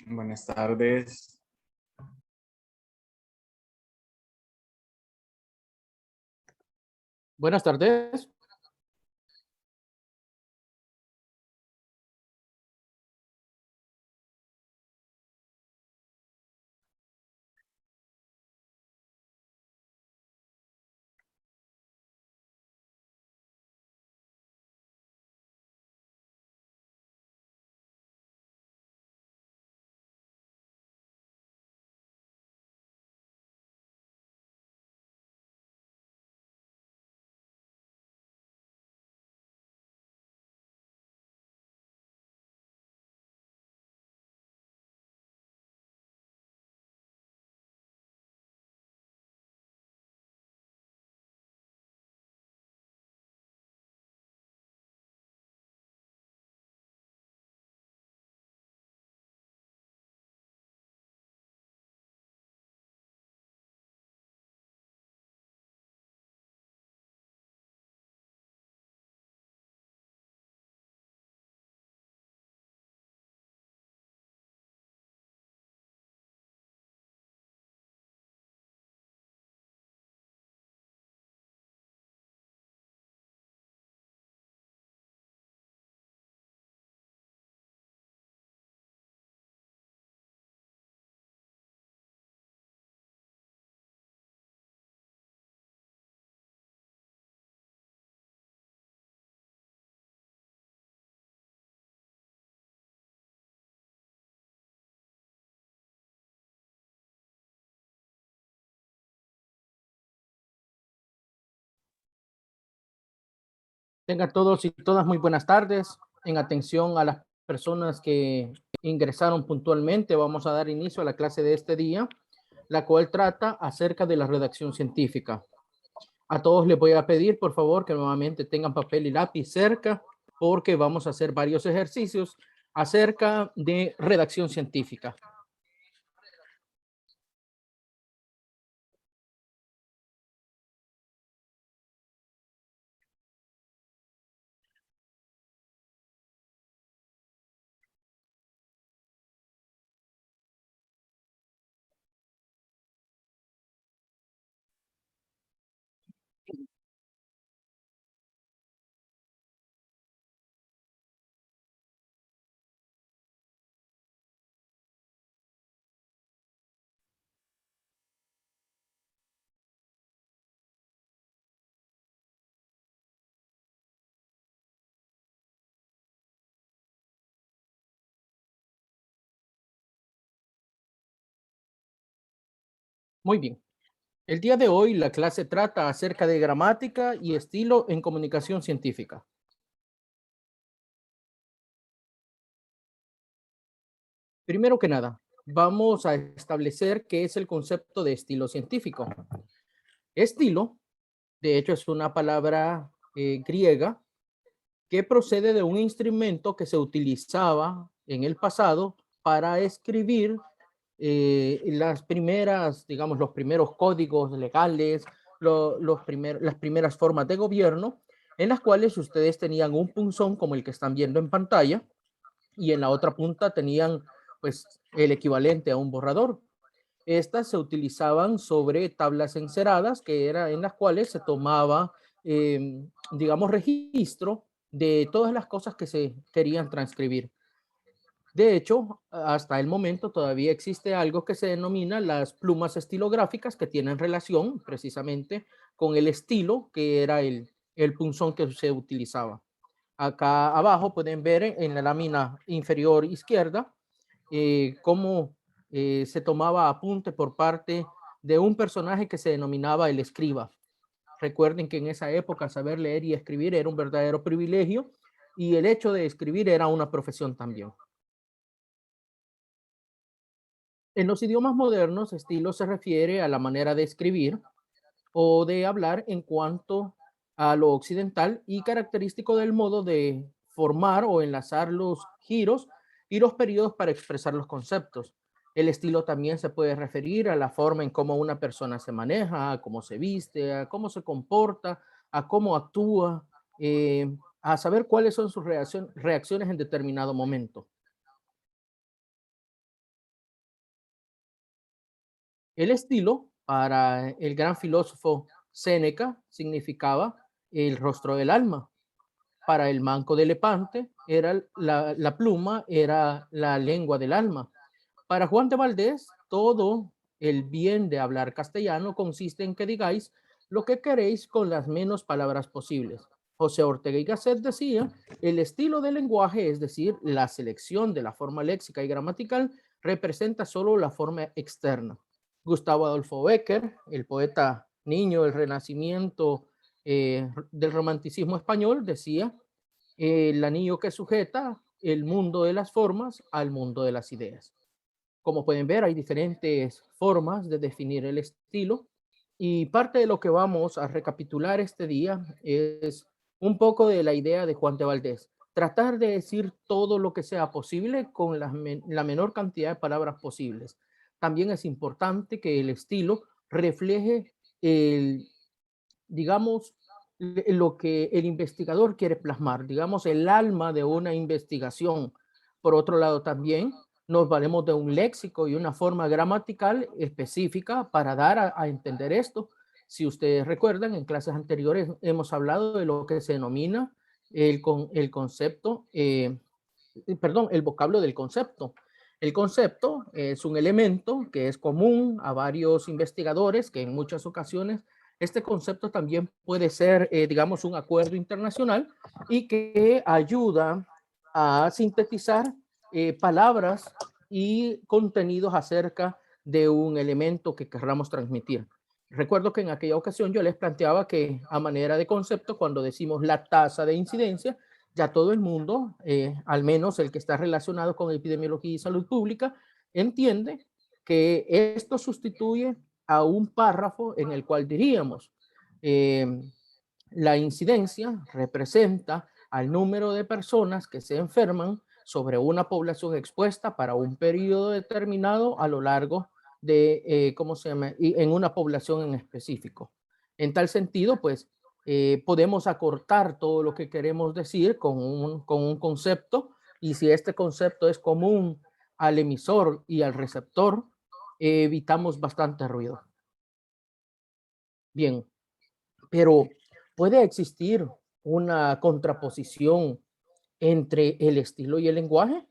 Buenas tardes. Buenas tardes. Tengan todos y todas muy buenas tardes. En atención a las personas que ingresaron puntualmente, vamos a dar inicio a la clase de este día, la cual trata acerca de la redacción científica. A todos les voy a pedir, por favor, que nuevamente tengan papel y lápiz cerca, porque vamos a hacer varios ejercicios acerca de redacción científica. Muy bien. El día de hoy la clase trata acerca de gramática y estilo en comunicación científica. Primero que nada, vamos a establecer qué es el concepto de estilo científico. Estilo, de hecho, es una palabra griega que procede de un instrumento que se utilizaba en el pasado para escribir las primeras, digamos, los primeros códigos legales, las primeras formas de gobierno, en las cuales ustedes tenían un punzón como el que están viendo en pantalla y en la otra punta tenían pues el equivalente a un borrador. Estas se utilizaban sobre tablas enceradas, que era en las cuales se tomaba, digamos, registro de todas las cosas que se querían transcribir. De hecho, hasta el momento todavía existe algo que se denomina las plumas estilográficas, que tienen relación precisamente con el estilo, que era el punzón que se utilizaba. Acá abajo pueden ver en la lámina inferior izquierda cómo se tomaba apunte por parte de un personaje que se denominaba el escriba. Recuerden que en esa época saber leer y escribir era un verdadero privilegio y el hecho de escribir era una profesión también. En los idiomas modernos, estilo se refiere a la manera de escribir o de hablar en cuanto a lo occidental y característico del modo de formar o enlazar los giros y los periodos para expresar los conceptos. El estilo también se puede referir a la forma en cómo una persona se maneja, a cómo se viste, a cómo se comporta, a cómo actúa, a saber cuáles son sus reacciones en determinado momento. El estilo para el gran filósofo Séneca significaba el rostro del alma. Para el Manco de Lepante era la pluma, era la lengua del alma. Para Juan de Valdés, todo el bien de hablar castellano consiste en que digáis lo que queréis con las menos palabras posibles. José Ortega y Gasset decía, el estilo del lenguaje, es decir, la selección de la forma léxica y gramatical, representa solo la forma externa. Gustavo Adolfo Bécquer, el poeta niño del Renacimiento del Romanticismo español, decía, el anillo que sujeta el mundo de las formas al mundo de las ideas. Como pueden ver, hay diferentes formas de definir el estilo y parte de lo que vamos a recapitular este día es un poco de la idea de Juan de Valdés. Tratar de decir todo lo que sea posible con la menor cantidad de palabras posibles. También es importante que el estilo refleje el, digamos, lo que el investigador quiere plasmar, digamos, el alma de una investigación. Por otro lado, también nos valemos de un léxico y una forma gramatical específica para dar a entender esto. Si ustedes recuerdan, en clases anteriores hemos hablado de lo que se denomina el concepto, perdón, el vocablo del concepto. El concepto es un elemento que es común a varios investigadores que en muchas ocasiones este concepto también puede ser, digamos, un acuerdo internacional y que ayuda a sintetizar palabras y contenidos acerca de un elemento que querramos transmitir. Recuerdo que en aquella ocasión yo les planteaba que a manera de concepto, cuando decimos la tasa de incidencia, ya todo el mundo, al menos el que está relacionado con epidemiología y salud pública, entiende que esto sustituye a un párrafo en el cual diríamos, la incidencia representa al número de personas que se enferman sobre una población expuesta para un periodo determinado a lo largo de, ¿cómo se llama? Y en una población en específico. En tal sentido, pues, podemos acortar todo lo que queremos decir con un concepto, y si este concepto es común al emisor y al receptor, evitamos bastante ruido. Bien, pero ¿puede existir una contraposición entre el estilo y el lenguaje?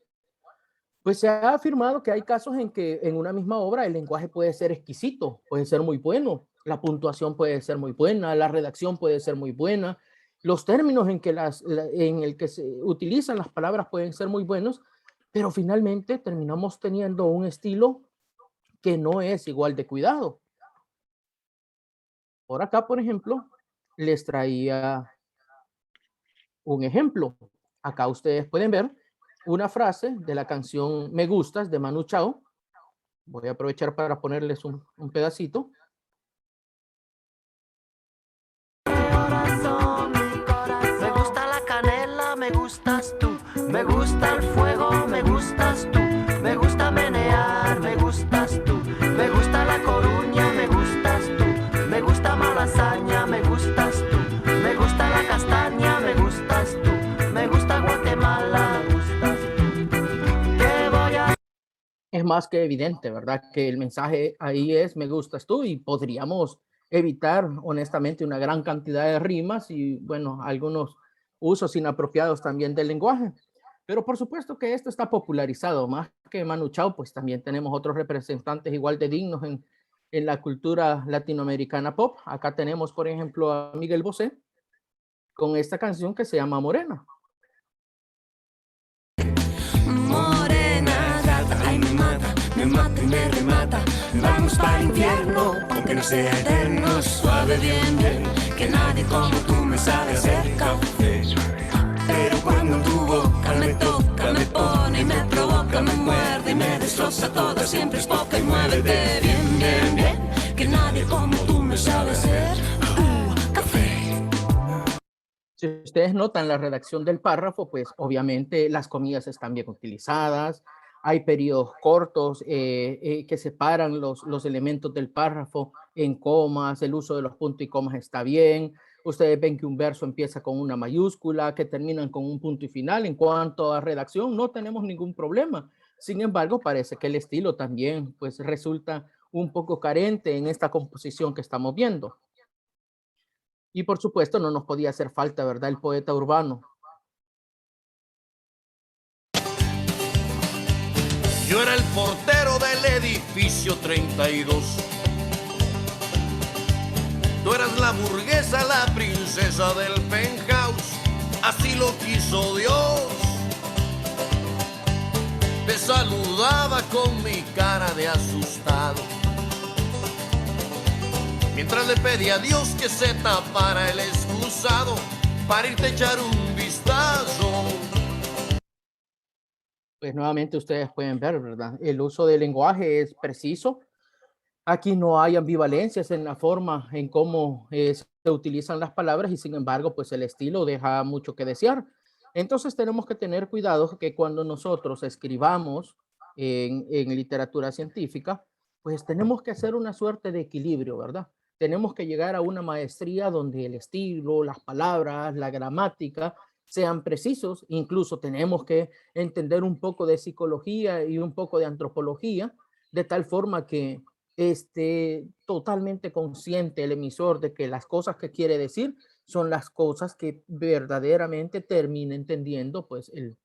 Pues se ha afirmado que hay casos en que en una misma obra el lenguaje puede ser exquisito, puede ser muy bueno, la puntuación puede ser muy buena, la redacción puede ser muy buena, los términos en el que se utilizan las palabras pueden ser muy buenos, pero finalmente terminamos teniendo un estilo que no es igual de cuidado. Por acá, por ejemplo, les traía un ejemplo. Acá ustedes pueden ver una frase de la canción Me Gustas de Manu Chao. Voy a aprovechar para ponerles un pedacito. Corazón, mi corazón. Me gusta la canela, me gustas tú. Me gusta el fuego, me gustas tú. Me gusta menear, me gustas tú. Me gusta La Coruña, me gustas tú. Me gusta Malasaña, me gustas tú. Me gusta la castaña, me gustas tú. Me gusta Guatemala, me gustas tú. ¿Qué voy a... Es más que evidente, ¿verdad? Que el mensaje ahí es me gustas tú y podríamos evitar honestamente una gran cantidad de rimas y bueno, algunos usos inapropiados también del lenguaje. Pero por supuesto que esto está popularizado, más que Manu Chao, pues también tenemos otros representantes igual de dignos en la cultura latinoamericana pop. Acá tenemos, por ejemplo, a Miguel Bosé con esta canción que se llama Morena. Morena gata, ay me mata y me remata. Vamos para el infierno, aunque no sea eterno. Suave, bien, bien, que nadie como tú me sabe hacer café. Pero cuando tu boca me toca, me pone y me provoca, me muerde y me destroza toda, siempre es poca y muévete bien, bien, bien, que nadie como tú me sabe hacer café. Si ustedes notan la redacción del párrafo, pues obviamente las comillas están bien utilizadas, hay periodos cortos que separan los elementos del párrafo en comas, el uso de los puntos y comas está bien. Ustedes ven que un verso empieza con una mayúscula, que terminan con un punto y final. En cuanto a redacción, no tenemos ningún problema. Sin embargo, parece que el estilo también pues resulta un poco carente en esta composición que estamos viendo. Y por supuesto no nos podía hacer falta, ¿verdad? El poeta urbano. Yo era el portero del edificio 32. Tú eras la burguesa, la princesa del penthouse. Así lo quiso Dios. Te saludaba con mi cara de asustado, mientras le pedí a Dios que se tapara el excusado para irte a echar un vistazo. Pues nuevamente ustedes pueden ver, ¿verdad? El uso del lenguaje es preciso. Aquí no hay ambivalencias en la forma en cómo se utilizan las palabras y sin embargo, pues el estilo deja mucho que desear. Entonces tenemos que tener cuidado que cuando nosotros escribamos en literatura científica, pues tenemos que hacer una suerte de equilibrio, ¿verdad? Tenemos que llegar a una maestría donde el estilo, las palabras, la gramática sean precisos. Incluso tenemos que entender un poco de psicología y un poco de antropología, de tal forma que esté totalmente consciente el emisor de que las cosas que quiere decir son las cosas que verdaderamente termina entendiendo pues el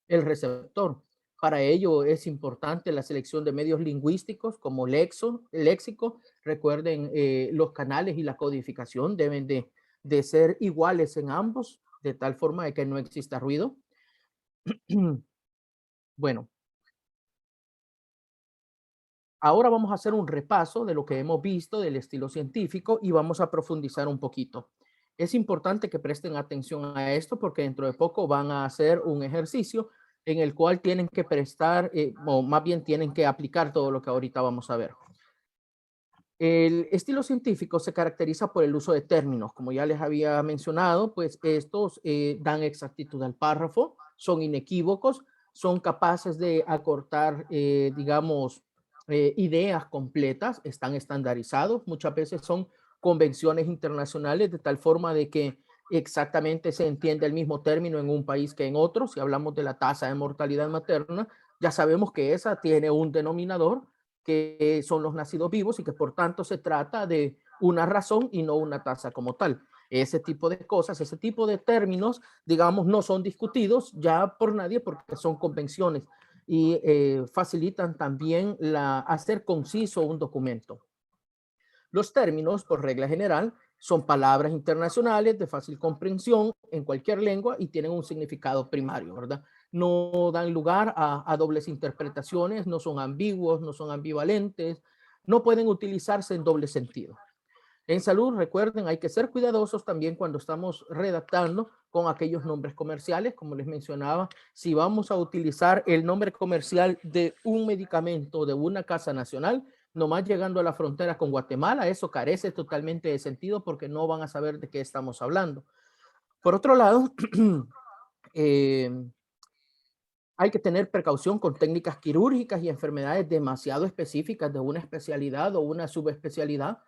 receptor. Para ello es importante la selección de medios lingüísticos como léxico. Recuerden, los canales y la codificación deben de ser iguales en ambos, de tal forma de que no exista ruido. Bueno, ahora vamos a hacer un repaso de lo que hemos visto del estilo científico y vamos a profundizar un poquito. Es importante que presten atención a esto porque dentro de poco van a hacer un ejercicio en el cual tienen que prestar, o más bien tienen que aplicar todo lo que ahorita vamos a ver. El estilo científico se caracteriza por el uso de términos. Como ya les había mencionado, pues estos dan exactitud al párrafo, son inequívocos, son capaces de acortar, digamos, ideas completas, están estandarizados, muchas veces son convenciones internacionales de tal forma de que exactamente se entiende el mismo término en un país que en otro. Si hablamos de la tasa de mortalidad materna, ya sabemos que esa tiene un denominador que son los nacidos vivos y que por tanto se trata de una razón y no una tasa como tal. Ese tipo de cosas, ese tipo de términos, digamos, no son discutidos ya por nadie porque son convenciones y facilitan también hacer conciso un documento. Los términos, por regla general, son palabras internacionales de fácil comprensión en cualquier lengua y tienen un significado primario, ¿verdad? No dan lugar a dobles interpretaciones, no son ambiguos, no son ambivalentes, no pueden utilizarse en doble sentido. En salud, recuerden, hay que ser cuidadosos también cuando estamos redactando con aquellos nombres comerciales, como les mencionaba. Si vamos a utilizar el nombre comercial de un medicamento de una casa nacional, nomás llegando a la frontera con Guatemala, eso carece totalmente de sentido porque no van a saber de qué estamos hablando. Por otro lado, hay que tener precaución con técnicas quirúrgicas y enfermedades demasiado específicas de una especialidad o una subespecialidad.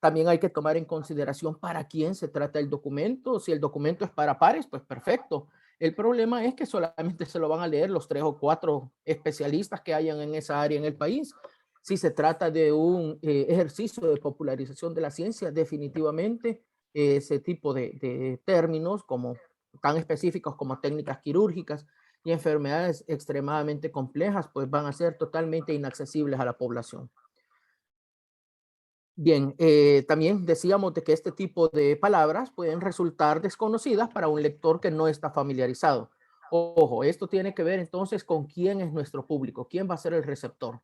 También hay que tomar en consideración para quién se trata el documento. Si el documento es para pares, pues perfecto. El problema es que solamente se lo van a leer los 3 o 4 especialistas que hayan en esa área en el país. Si se trata de un ejercicio de popularización de la ciencia, definitivamente ese tipo de términos como tan específicos como técnicas quirúrgicas y enfermedades extremadamente complejas, pues van a ser totalmente inaccesibles a la población. Bien, también decíamos de que este tipo de palabras pueden resultar desconocidas para un lector que no está familiarizado. Ojo, esto tiene que ver entonces con quién es nuestro público, quién va a ser el receptor.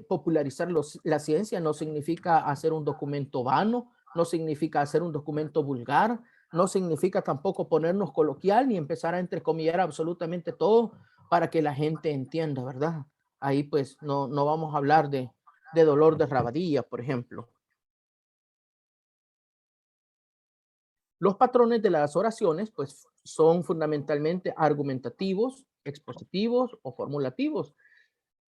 Popularizar la ciencia no significa hacer un documento vano, no significa hacer un documento vulgar, no significa tampoco ponernos coloquial ni empezar a entrecomillar absolutamente todo para que la gente entienda, ¿verdad? Ahí pues no vamos a hablar de dolor de rabadilla, por ejemplo. Los patrones de las oraciones pues son fundamentalmente argumentativos, expositivos o formulativos.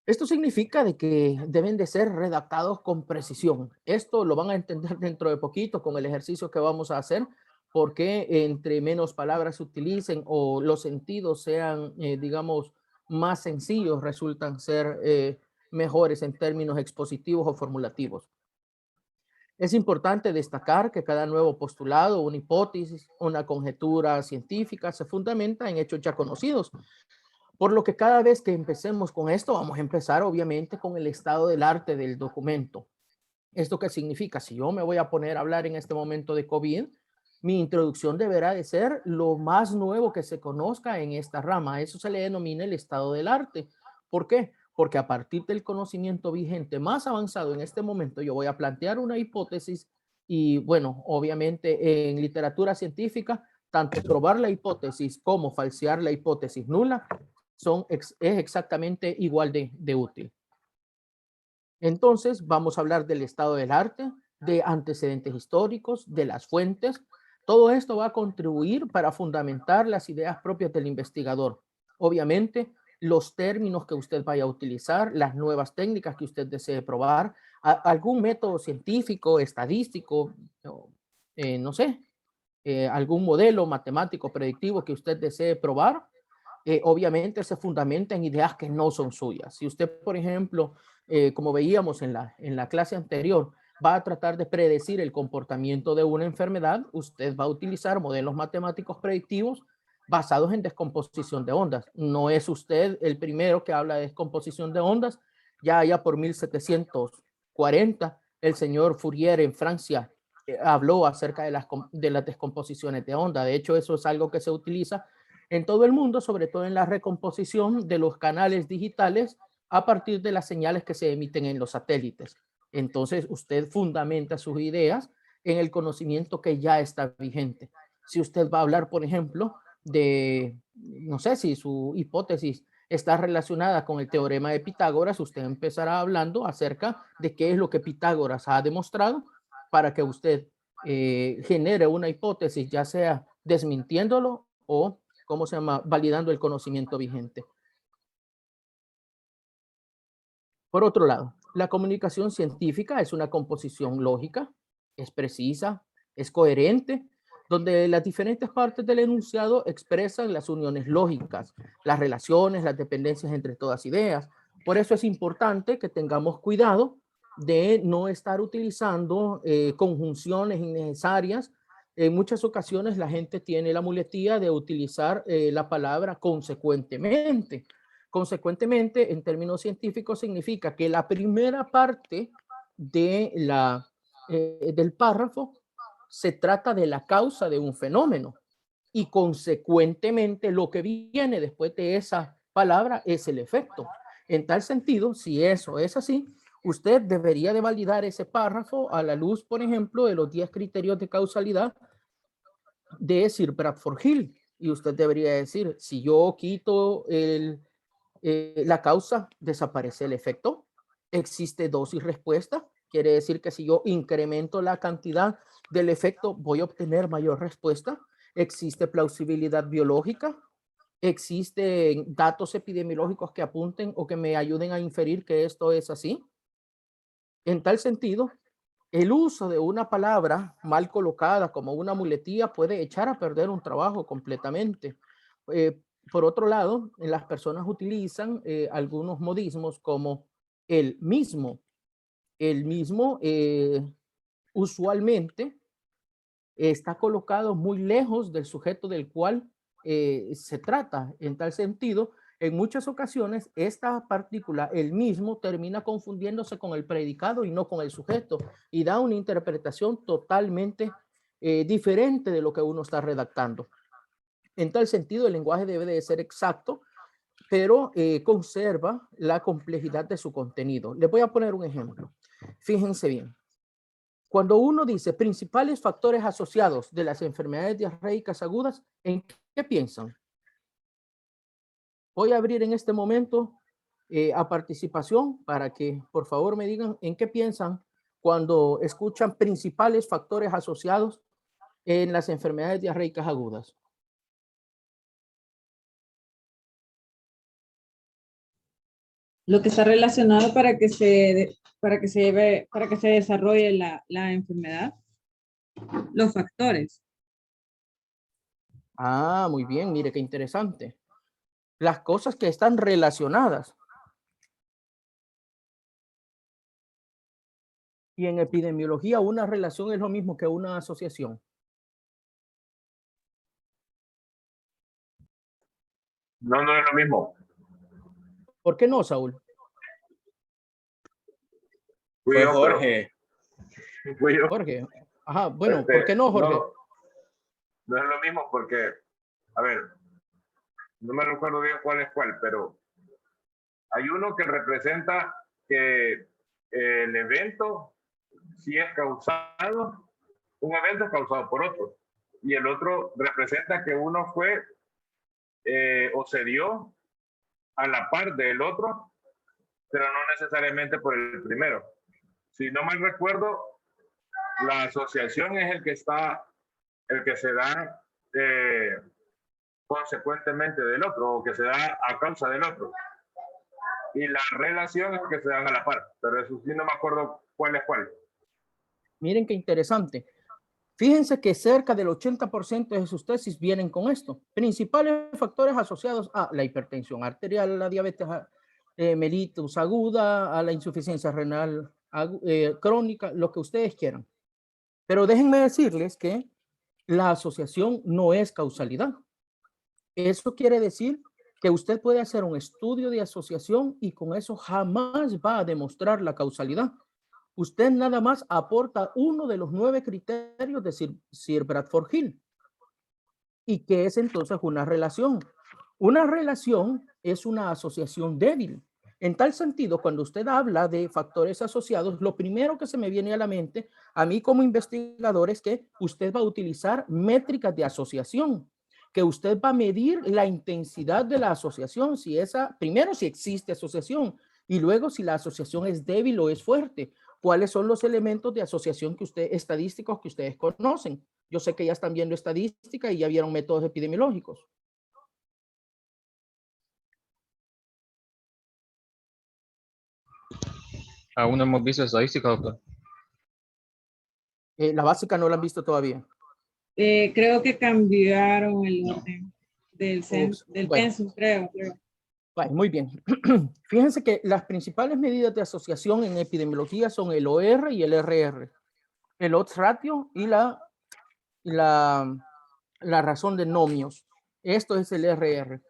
Esto significa de que deben de ser redactados con precisión. Esto lo van a entender dentro de poquito con el ejercicio que vamos a hacer, porque entre menos palabras se utilicen o los sentidos sean, digamos, más sencillos, resultan ser mejores en términos expositivos o formulativos. Es importante destacar que cada nuevo postulado, una hipótesis, una conjetura científica se fundamenta en hechos ya conocidos. Por lo que cada vez que empecemos con esto, vamos a empezar obviamente con el estado del arte del documento. ¿Esto qué significa? Si yo me voy a poner a hablar en este momento de COVID, mi introducción deberá de ser lo más nuevo que se conozca en esta rama. Eso se le denomina el estado del arte. ¿Por qué? Porque a partir del conocimiento vigente más avanzado en este momento, yo voy a plantear una hipótesis y, bueno, obviamente en literatura científica, tanto probar la hipótesis como falsear la hipótesis nula es exactamente igual de útil. Entonces, vamos a hablar del estado del arte, de antecedentes históricos, de las fuentes. Todo esto va a contribuir para fundamentar las ideas propias del investigador. Obviamente, los términos que usted vaya a utilizar, las nuevas técnicas que usted desee probar, algún método científico, estadístico, no sé, algún modelo matemático predictivo que usted desee probar, obviamente se fundamenta en ideas que no son suyas. Si usted, por ejemplo, como veíamos en la clase anterior, va a tratar de predecir el comportamiento de una enfermedad, usted va a utilizar modelos matemáticos predictivos basados en descomposición de ondas. No es usted el primero que habla de descomposición de ondas. Ya allá por 1740, el señor Fourier en Francia habló acerca de las descomposiciones de onda. De hecho, eso es algo que se utiliza en todo el mundo, sobre todo en la recomposición de los canales digitales a partir de las señales que se emiten en los satélites. Entonces, usted fundamenta sus ideas en el conocimiento que ya está vigente. Si usted va a hablar, por ejemplo, de, no sé si su hipótesis está relacionada con el teorema de Pitágoras, usted empezará hablando acerca de qué es lo que Pitágoras ha demostrado para que usted genere una hipótesis, ya sea desmintiéndolo o, ¿cómo se llama?, validando el conocimiento vigente. Por otro lado, la comunicación científica es una composición lógica, es precisa, es coherente, donde las diferentes partes del enunciado expresan las uniones lógicas, las relaciones, las dependencias entre todas ideas. Por eso es importante que tengamos cuidado de no estar utilizando conjunciones innecesarias. En muchas ocasiones la gente tiene la muletía de utilizar la palabra consecuentemente. Consecuentemente, en términos científicos, significa que la primera parte del párrafo se trata de la causa de un fenómeno y consecuentemente lo que viene después de esa palabra es el efecto. En tal sentido, si eso es así, usted debería de validar ese párrafo a la luz, por ejemplo, de los 10 criterios de causalidad de Sir Bradford Hill. Y usted debería decir, si yo quito la causa, desaparece el efecto. Existe dosis respuesta. Quiere decir que si yo incremento la cantidad del efecto, voy a obtener mayor respuesta. Existe plausibilidad biológica. Existen datos epidemiológicos que apunten o que me ayuden a inferir que esto es así. En tal sentido, el uso de una palabra mal colocada como una muletilla puede echar a perder un trabajo completamente. Por otro lado, las personas utilizan algunos modismos como el mismo. El mismo usualmente está colocado muy lejos del sujeto del cual se trata. En tal sentido, en muchas ocasiones esta partícula, el mismo, termina confundiéndose con el predicado y no con el sujeto y da una interpretación totalmente diferente de lo que uno está redactando. En tal sentido, el lenguaje debe de ser exacto, pero conserva la complejidad de su contenido. Les voy a poner un ejemplo. Fíjense bien. Cuando uno dice principales factores asociados de las enfermedades diarreicas agudas, ¿en qué piensan? Voy a abrir en este momento a participación para que por favor me digan en qué piensan cuando escuchan principales factores asociados en las enfermedades diarreicas agudas. Lo que está relacionado para que se desarrolle la enfermedad, los factores. Ah, muy bien, mire qué interesante. Las cosas que están relacionadas. Y en epidemiología, una relación es lo mismo que una asociación. No, no es lo mismo. ¿Por qué no, Saúl? Fui Fue yo, Jorge. fui yo. Jorge. Ajá, bueno, ¿por qué no, Jorge? No, no es lo mismo porque, a ver, no me recuerdo bien cuál es cuál, pero hay uno que representa que el evento sí es causado, un evento es causado por otro, y el otro representa que uno fue o se dio a la par del otro, pero no necesariamente por el primero. Si no mal recuerdo, la asociación es el que se da consecuentemente del otro, o que se da a causa del otro. Y la relación es que se dan a la par, pero eso sí no me acuerdo cuál es cuál. Miren qué interesante. Fíjense que cerca del 80% de sus tesis vienen con esto. Principales factores asociados a la hipertensión arterial, la diabetes mellitus aguda, a la insuficiencia renal crónica, lo que ustedes quieran. Pero déjenme decirles que la asociación no es causalidad. Eso quiere decir que usted puede hacer un estudio de asociación y con eso jamás va a demostrar la causalidad. Usted nada más aporta uno de los 9 criterios de Sir Bradford Hill. ¿Y qué es entonces una relación? Una relación es una asociación débil. En tal sentido, cuando usted habla de factores asociados, lo primero que se me viene a la mente, a mí como investigador, es que usted va a utilizar métricas de asociación, que usted va a medir la intensidad de la asociación, primero si existe asociación, y luego si la asociación es débil o es fuerte. ¿Cuáles son los elementos de asociación estadísticos que ustedes conocen? Yo sé que ya están viendo estadística y ya vieron métodos epidemiológicos. Aún no hemos visto estadística, doctor. La básica no la han visto todavía. Creo que cambiaron el orden del Bueno. pensum, creo. Vale, muy bien. Fíjense que las principales medidas de asociación en epidemiología son el OR y el RR. El odds ratio y la razón de nomios. Esto es el RR.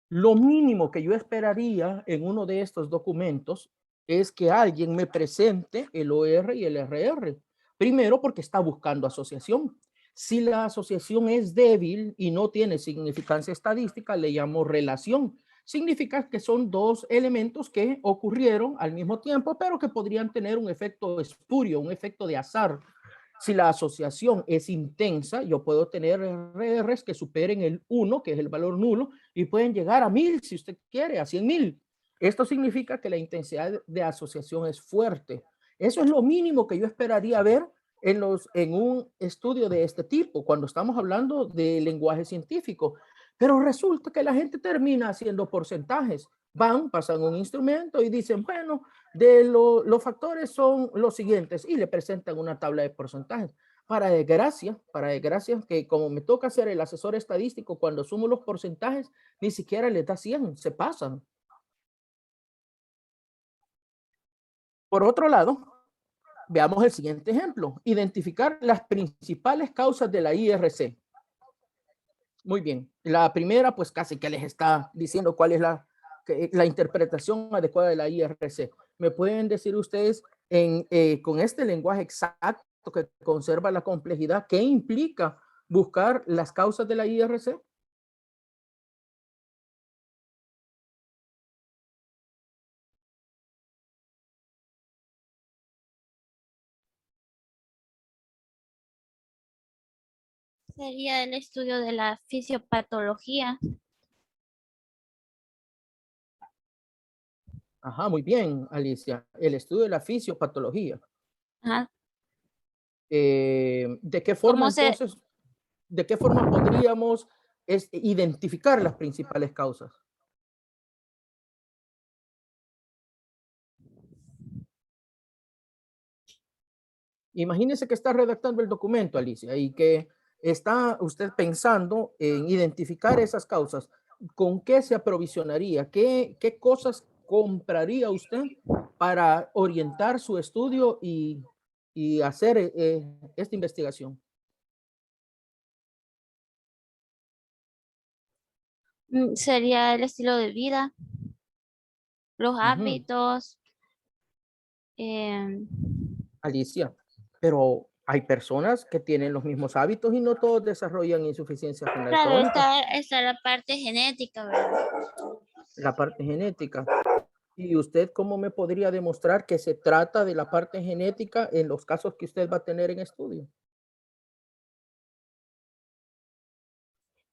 Lo mínimo que yo esperaría en uno de estos documentos es que alguien me presente el OR y el RR. Primero, porque está buscando asociación. Si la asociación es débil y no tiene significancia estadística, le llamo relación. Significa que son dos elementos que ocurrieron al mismo tiempo, pero que podrían tener un efecto espurio, un efecto de azar. Si la asociación es intensa, yo puedo tener RRs que superen el 1, que es el valor nulo, y pueden llegar a 1000, si usted quiere, a 100,000. Esto significa que la intensidad de asociación es fuerte. Eso es lo mínimo que yo esperaría ver en un estudio de este tipo, cuando estamos hablando de lenguaje científico. Pero resulta que la gente termina haciendo porcentajes. Pasan un instrumento y dicen, bueno, los factores son los siguientes y le presentan una tabla de porcentajes. Para desgracia, que como me toca ser el asesor estadístico, cuando sumo los porcentajes, ni siquiera les da 100, se pasan. Por otro lado, veamos el siguiente ejemplo. Identificar las principales causas de la IRC. Muy bien. La primera, pues casi que les está diciendo cuál es la interpretación adecuada de la IRC. ¿Me pueden decir ustedes con este lenguaje exacto que conserva la complejidad, qué implica buscar las causas de la IRC? Sería el estudio de la fisiopatología. Ajá, muy bien, Alicia. El estudio de la fisiopatología. Ajá. ¿De qué forma entonces, de qué forma podríamos identificar las principales causas? Imagínese que está redactando el documento, Alicia, y que está usted pensando en identificar esas causas. ¿Con qué se aprovisionaría? ¿Qué cosas compraría usted para orientar su estudio y hacer esta investigación? Sería el estilo de vida, los Ujú. hábitos. em, Alicia, pero hay personas que tienen los mismos hábitos y no todos desarrollan insuficiencia renal Claro, crónica, está la parte genética, ¿verdad? la parte genética. ¿Y usted cómo me podría demostrar que se trata de la parte genética en los casos que usted va a tener en estudio?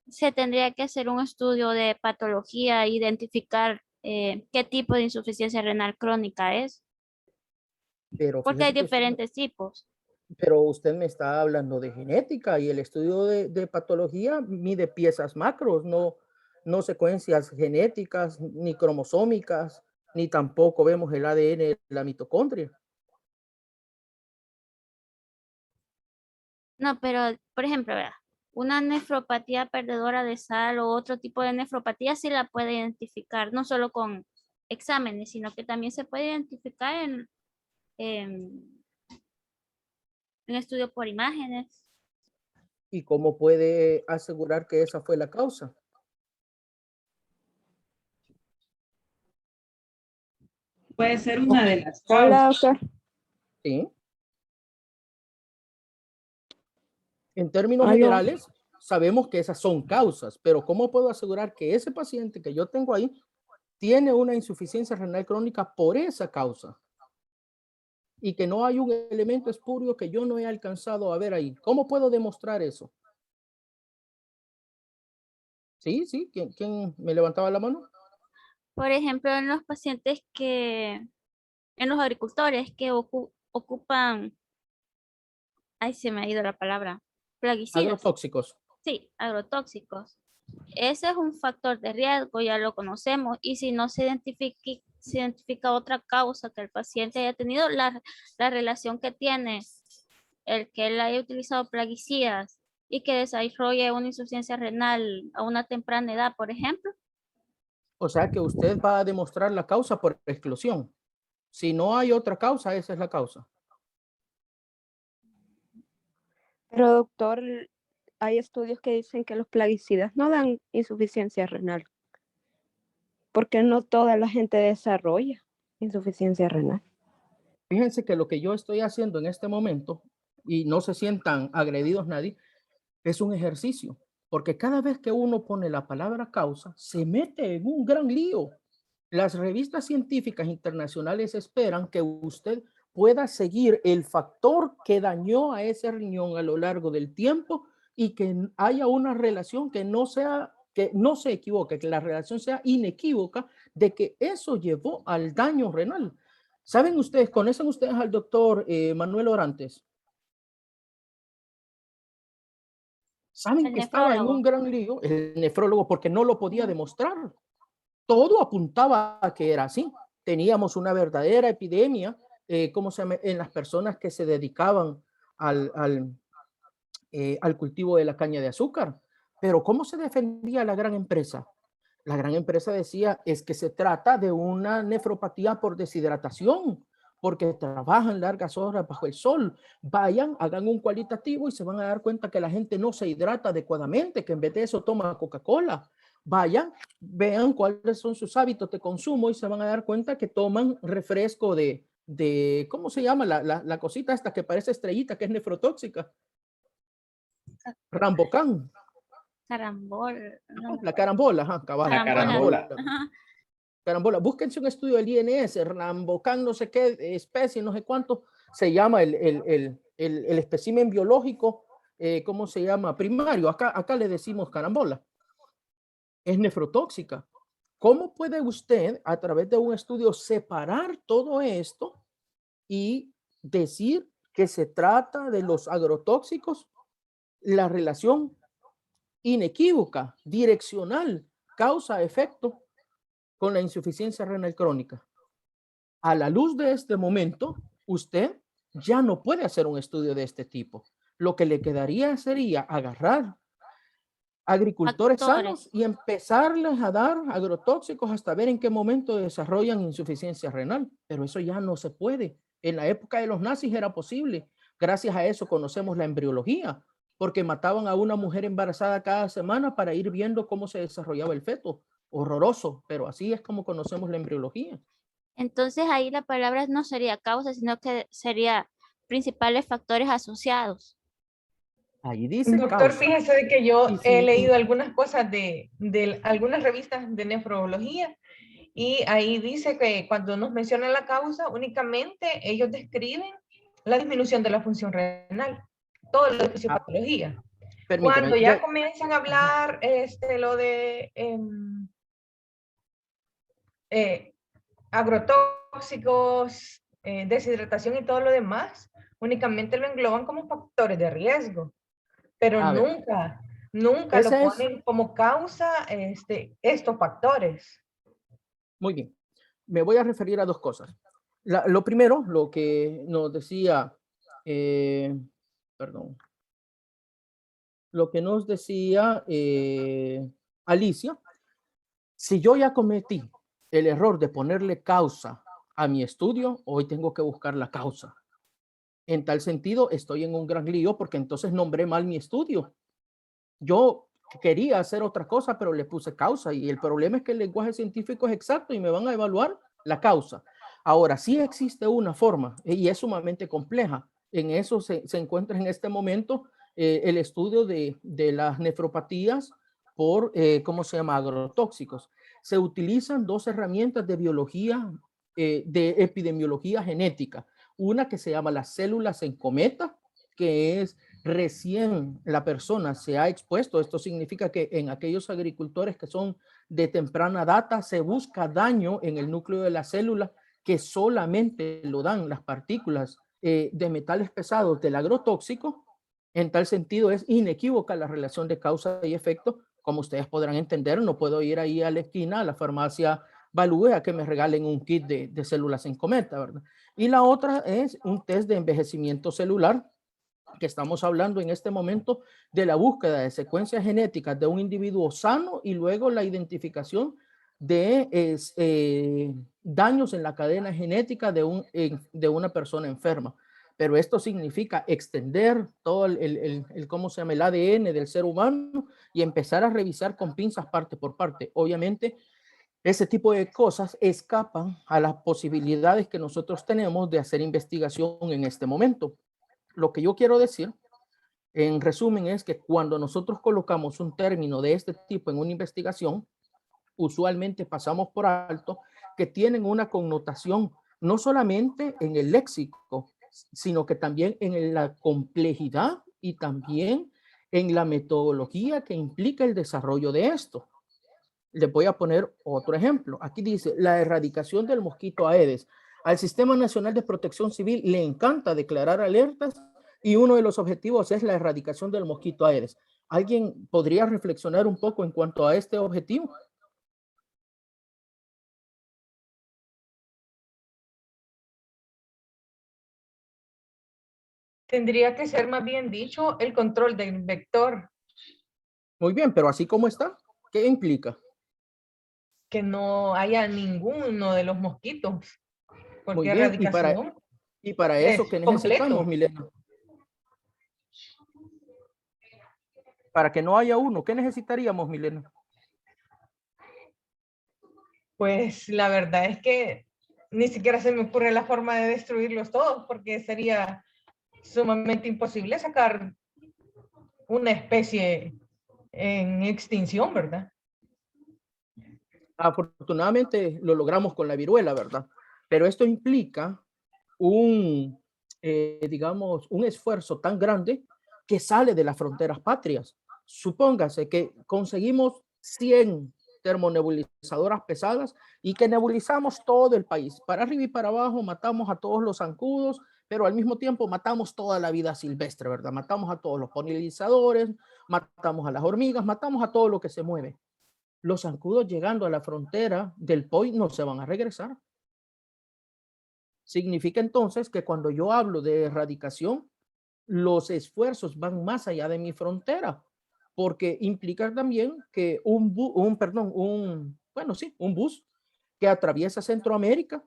Se tendría que hacer un estudio de patología, identificar qué tipo de insuficiencia renal crónica es, Pero porque hay fíjese que diferentes tipos. pero usted me está hablando de genética y el estudio de patología mide piezas macros, no secuencias genéticas, ni cromosómicas, ni tampoco vemos el ADN de la mitocondria. No, pero, por ejemplo, ¿verdad? Una nefropatía perdedora de sal o otro tipo de nefropatía sí la puede identificar, no solo con exámenes, sino que también se puede identificar en, en estudio por imágenes. ¿Y cómo puede asegurar que esa fue la causa? Puede ser una de las Hola, causas. doctor. ¿Sí? En términos Aló. generales, sabemos que esas son causas, pero ¿cómo puedo asegurar que ese paciente que yo tengo ahí tiene una insuficiencia renal crónica por esa causa? Y que no hay un elemento espurio que yo no he alcanzado a ver ahí. ¿Cómo puedo demostrar eso? Sí, sí, ¿quién me levantaba la mano? Por ejemplo, en los pacientes en los agricultores que ocupan, ay, se me ha ido la palabra, plaguicidas, Agrotóxicos. sí, agrotóxicos. Ese es un factor de riesgo, ya lo conocemos, y si no se identifica otra causa que el paciente haya tenido, la relación que tiene el que él haya utilizado plaguicidas y que desarrolle una insuficiencia renal a una temprana edad, por ejemplo. O sea que usted va a demostrar la causa por exclusión. Si no hay otra causa, esa es la causa. Pero doctor, hay estudios que dicen que los plaguicidas no dan insuficiencia renal, porque no toda la gente desarrolla insuficiencia renal. Fíjense que lo que yo estoy haciendo en este momento, y no se sientan agredidos nadie, es un ejercicio, porque cada vez que uno pone la palabra causa, se mete en un gran lío. Las revistas científicas internacionales esperan que usted pueda seguir el factor que dañó a ese riñón a lo largo del tiempo y que haya una relación que no se equivoque, que la relación sea inequívoca de que eso llevó al daño renal. ¿Saben ustedes, conocen ustedes al doctor Manuel Orantes? Saben El que estaba en un nefrólogo. gran lío, el nefrólogo, porque no lo podía demostrar. Todo apuntaba a que era así. Teníamos una verdadera epidemia, ¿cómo se llama? En las personas que se dedicaban al cultivo de la caña de azúcar. Pero ¿cómo se defendía la gran empresa? La gran empresa decía, es que se trata de una nefropatía por deshidratación, porque trabajan largas horas bajo el sol. Vayan, hagan un cualitativo y se van a dar cuenta que la gente no se hidrata adecuadamente, que en vez de eso toma Coca-Cola. Vayan, vean cuáles son sus hábitos de consumo y se van a dar cuenta que toman refresco ¿cómo se llama? La cosita esta que parece estrellita, que es nefrotóxica. Rambocán. Carambol. No, La carambola, ajá, cabal, La carambola. carambola. Ajá. carambola. Búsquense un estudio del INS, Rambocán, no sé qué especie, no sé cuánto se llama el espécimen biológico, ¿cómo se llama? Primario. Acá le decimos carambola. Es nefrotóxica. ¿Cómo puede usted, a través de un estudio, separar todo esto y decir que se trata de los agrotóxicos? La relación inequívoca, direccional, causa-efecto con la insuficiencia renal crónica. A la luz de este momento, usted ya no puede hacer un estudio de este tipo. Lo que le quedaría sería agarrar agricultores Factores. sanos y empezarles a dar agrotóxicos hasta ver en qué momento desarrollan insuficiencia renal. Pero eso ya no se puede. En la época de los nazis era posible. Gracias a eso conocemos la embriología, porque mataban a una mujer embarazada cada semana para ir viendo cómo se desarrollaba el feto. Horroroso, pero así es como conocemos la embriología. Entonces ahí la palabra no sería causa, sino que sería principales factores asociados. Ahí dice Doctor, causa. fíjese de que yo Y he si- leído algunas cosas de algunas revistas de nefrología y ahí dice que cuando nos mencionan la causa, únicamente ellos describen la disminución de la función renal, todo lo de fisiopatología. Permíteme, Cuando ya comienzan a hablar lo de agrotóxicos, deshidratación y todo lo demás, únicamente lo engloban como factores de riesgo, pero A ver, nunca lo ese es- ponen como causa estos factores. muy bien. Me voy a referir a dos cosas. Lo primero, lo que nos decía, perdón, lo que nos decía Alicia, si yo ya cometí el error de ponerle causa a mi estudio, hoy tengo que buscar la causa. En tal sentido, estoy en un gran lío porque entonces nombré mal mi estudio. Yo quería hacer otra cosa, pero le puse causa y el problema es que el lenguaje científico es exacto y me van a evaluar la causa. Ahora, sí existe una forma y es sumamente compleja. En eso se encuentra en este momento el estudio de las nefropatías por, ¿cómo se llama? Agrotóxicos. Se utilizan dos herramientas de biología, de epidemiología genética. Una que se llama las células en cometa, que es recién la persona se ha expuesto. Esto significa que en aquellos agricultores que son de temprana data se busca daño en el núcleo de la célula que solamente lo dan las partículas de metales pesados del agrotóxico. En tal sentido es inequívoca la relación de causa y efecto. Como ustedes podrán entender, no puedo ir ahí a la esquina, a la farmacia Balúe, a que me regalen un kit de células en cometa, ¿verdad? Y la otra es un test de envejecimiento celular, que estamos hablando en este momento de la búsqueda de secuencias genéticas de un individuo sano y luego la identificación de daños en la cadena genética de una persona enferma. Pero esto significa extender todo ¿cómo se llama? El ADN del ser humano y empezar a revisar con pinzas parte por parte. Obviamente, ese tipo de cosas escapan a las posibilidades que nosotros tenemos de hacer investigación en este momento. Lo que yo quiero decir, en resumen, es que cuando nosotros colocamos un término de este tipo en una investigación, usualmente pasamos por alto que tienen una connotación no solamente en el léxico, sino que también en la complejidad y también en la metodología que implica el desarrollo de esto. Les voy a poner otro ejemplo. Aquí dice la erradicación del mosquito Aedes. Al Sistema Nacional de Protección Civil le encanta declarar alertas y uno de los objetivos es la erradicación del mosquito Aedes. ¿Alguien podría reflexionar un poco en cuanto a este objetivo? Tendría que ser más bien dicho el control del vector, Muy bien, pero así como está, ¿qué implica? que no haya ninguno de los mosquitos, Muy porque bien, erradicación y para eso, ¿qué necesitamos, completo. Milena? Para que no haya uno, ¿qué necesitaríamos, Milena? Pues la verdad es que ni siquiera se me ocurre la forma de destruirlos todos, porque sería sumamente imposible sacar una especie en extinción, ¿verdad? Afortunadamente lo logramos con la viruela, ¿verdad? Pero esto implica digamos, un esfuerzo tan grande que sale de las fronteras patrias. Supóngase que conseguimos 100 termonebulizadoras pesadas y que nebulizamos todo el país. Para arriba y para abajo matamos a todos los zancudos, pero al mismo tiempo matamos toda la vida silvestre, ¿verdad? Matamos a todos los polinizadores, matamos a las hormigas, matamos a todo lo que se mueve. Los zancudos llegando a la frontera del POI no se van a regresar. Significa entonces que cuando yo hablo de erradicación, los esfuerzos van más allá de mi frontera. porque implica también que un bus que atraviesa Centroamérica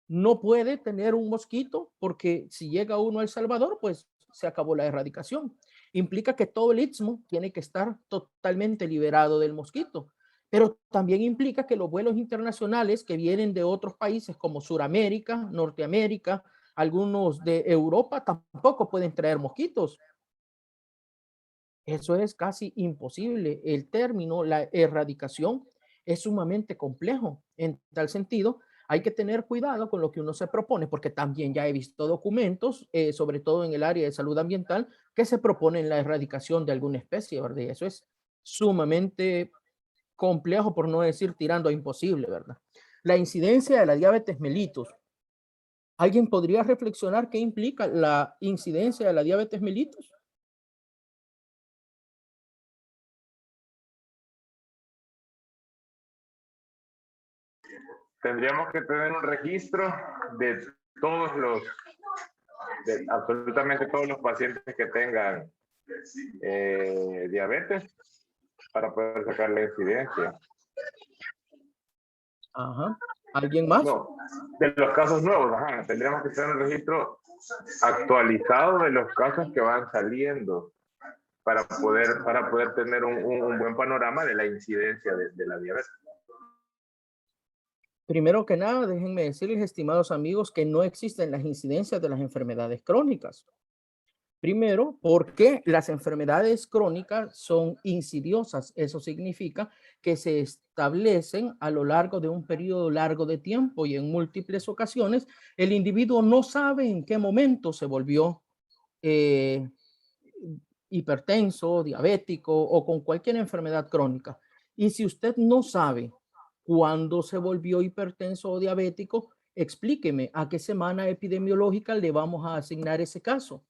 no puede tener un mosquito, porque si llega uno a El Salvador, pues se acabó la erradicación. Implica que todo el istmo tiene que estar totalmente liberado del mosquito, pero también implica que los vuelos internacionales que vienen de otros países como Suramérica, Norteamérica, algunos de Europa, tampoco pueden traer mosquitos. Eso es casi imposible. El término, la erradicación, es sumamente complejo. En tal sentido, hay que tener cuidado con lo que uno se propone, porque también ya he visto documentos, sobre todo en el área de salud ambiental, que se proponen la erradicación de alguna especie, ¿verdad? Y eso es sumamente complejo, por no decir tirando a imposible, ¿verdad? La incidencia de la diabetes mellitus. ¿Alguien podría reflexionar qué implica la incidencia de la diabetes mellitus? Tendríamos que tener un registro de todos los, de absolutamente todos los pacientes que tengan diabetes para poder sacar la incidencia. Ajá. ¿Alguien más? No, de los casos nuevos, ajá, tendríamos que tener un registro actualizado de los casos que van saliendo para poder tener un buen panorama de la incidencia de la diabetes. Primero que nada, déjenme decirles, estimados amigos, que no existen las incidencias de las enfermedades crónicas. Primero, porque las enfermedades crónicas son insidiosas. Eso significa que se establecen a lo largo de un periodo largo de tiempo y en múltiples ocasiones el individuo no sabe en qué momento se volvió hipertenso, diabético o con cualquier enfermedad crónica. Y si usted no sabe cuándo se volvió hipertenso o diabético, explíqueme a qué semana epidemiológica le vamos a asignar ese caso.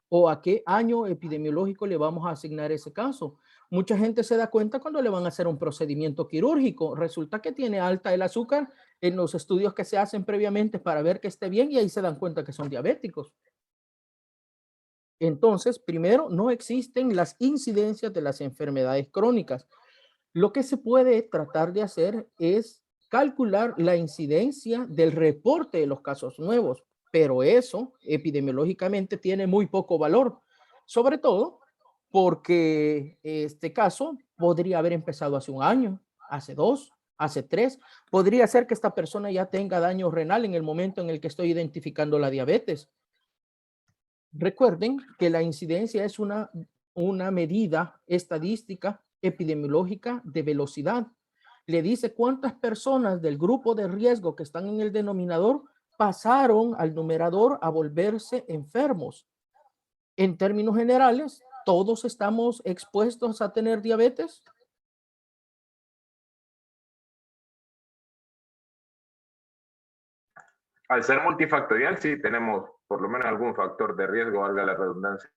¿O a qué año epidemiológico le vamos a asignar ese caso? Mucha gente se da cuenta cuando le van a hacer un procedimiento quirúrgico. Resulta que tiene alta el azúcar en los estudios que se hacen previamente para ver que esté bien y ahí se dan cuenta que son diabéticos. Entonces, primero, no existen las incidencias de las enfermedades crónicas. Lo que se puede tratar de hacer es calcular la incidencia del reporte de los casos nuevos, pero eso epidemiológicamente tiene muy poco valor, sobre todo porque este caso podría haber empezado hace un año, hace 2, hace 3. Podría ser que esta persona ya tenga daño renal en el momento en el que estoy identificando la diabetes. Recuerden que la incidencia es una medida estadística epidemiológica de velocidad. Le dice cuántas personas del grupo de riesgo que están en el denominador pasaron al numerador a volverse enfermos. En términos generales, ¿todos estamos expuestos a tener diabetes? Al ser multifactorial, sí tenemos por lo menos algún factor de riesgo, valga la redundancia,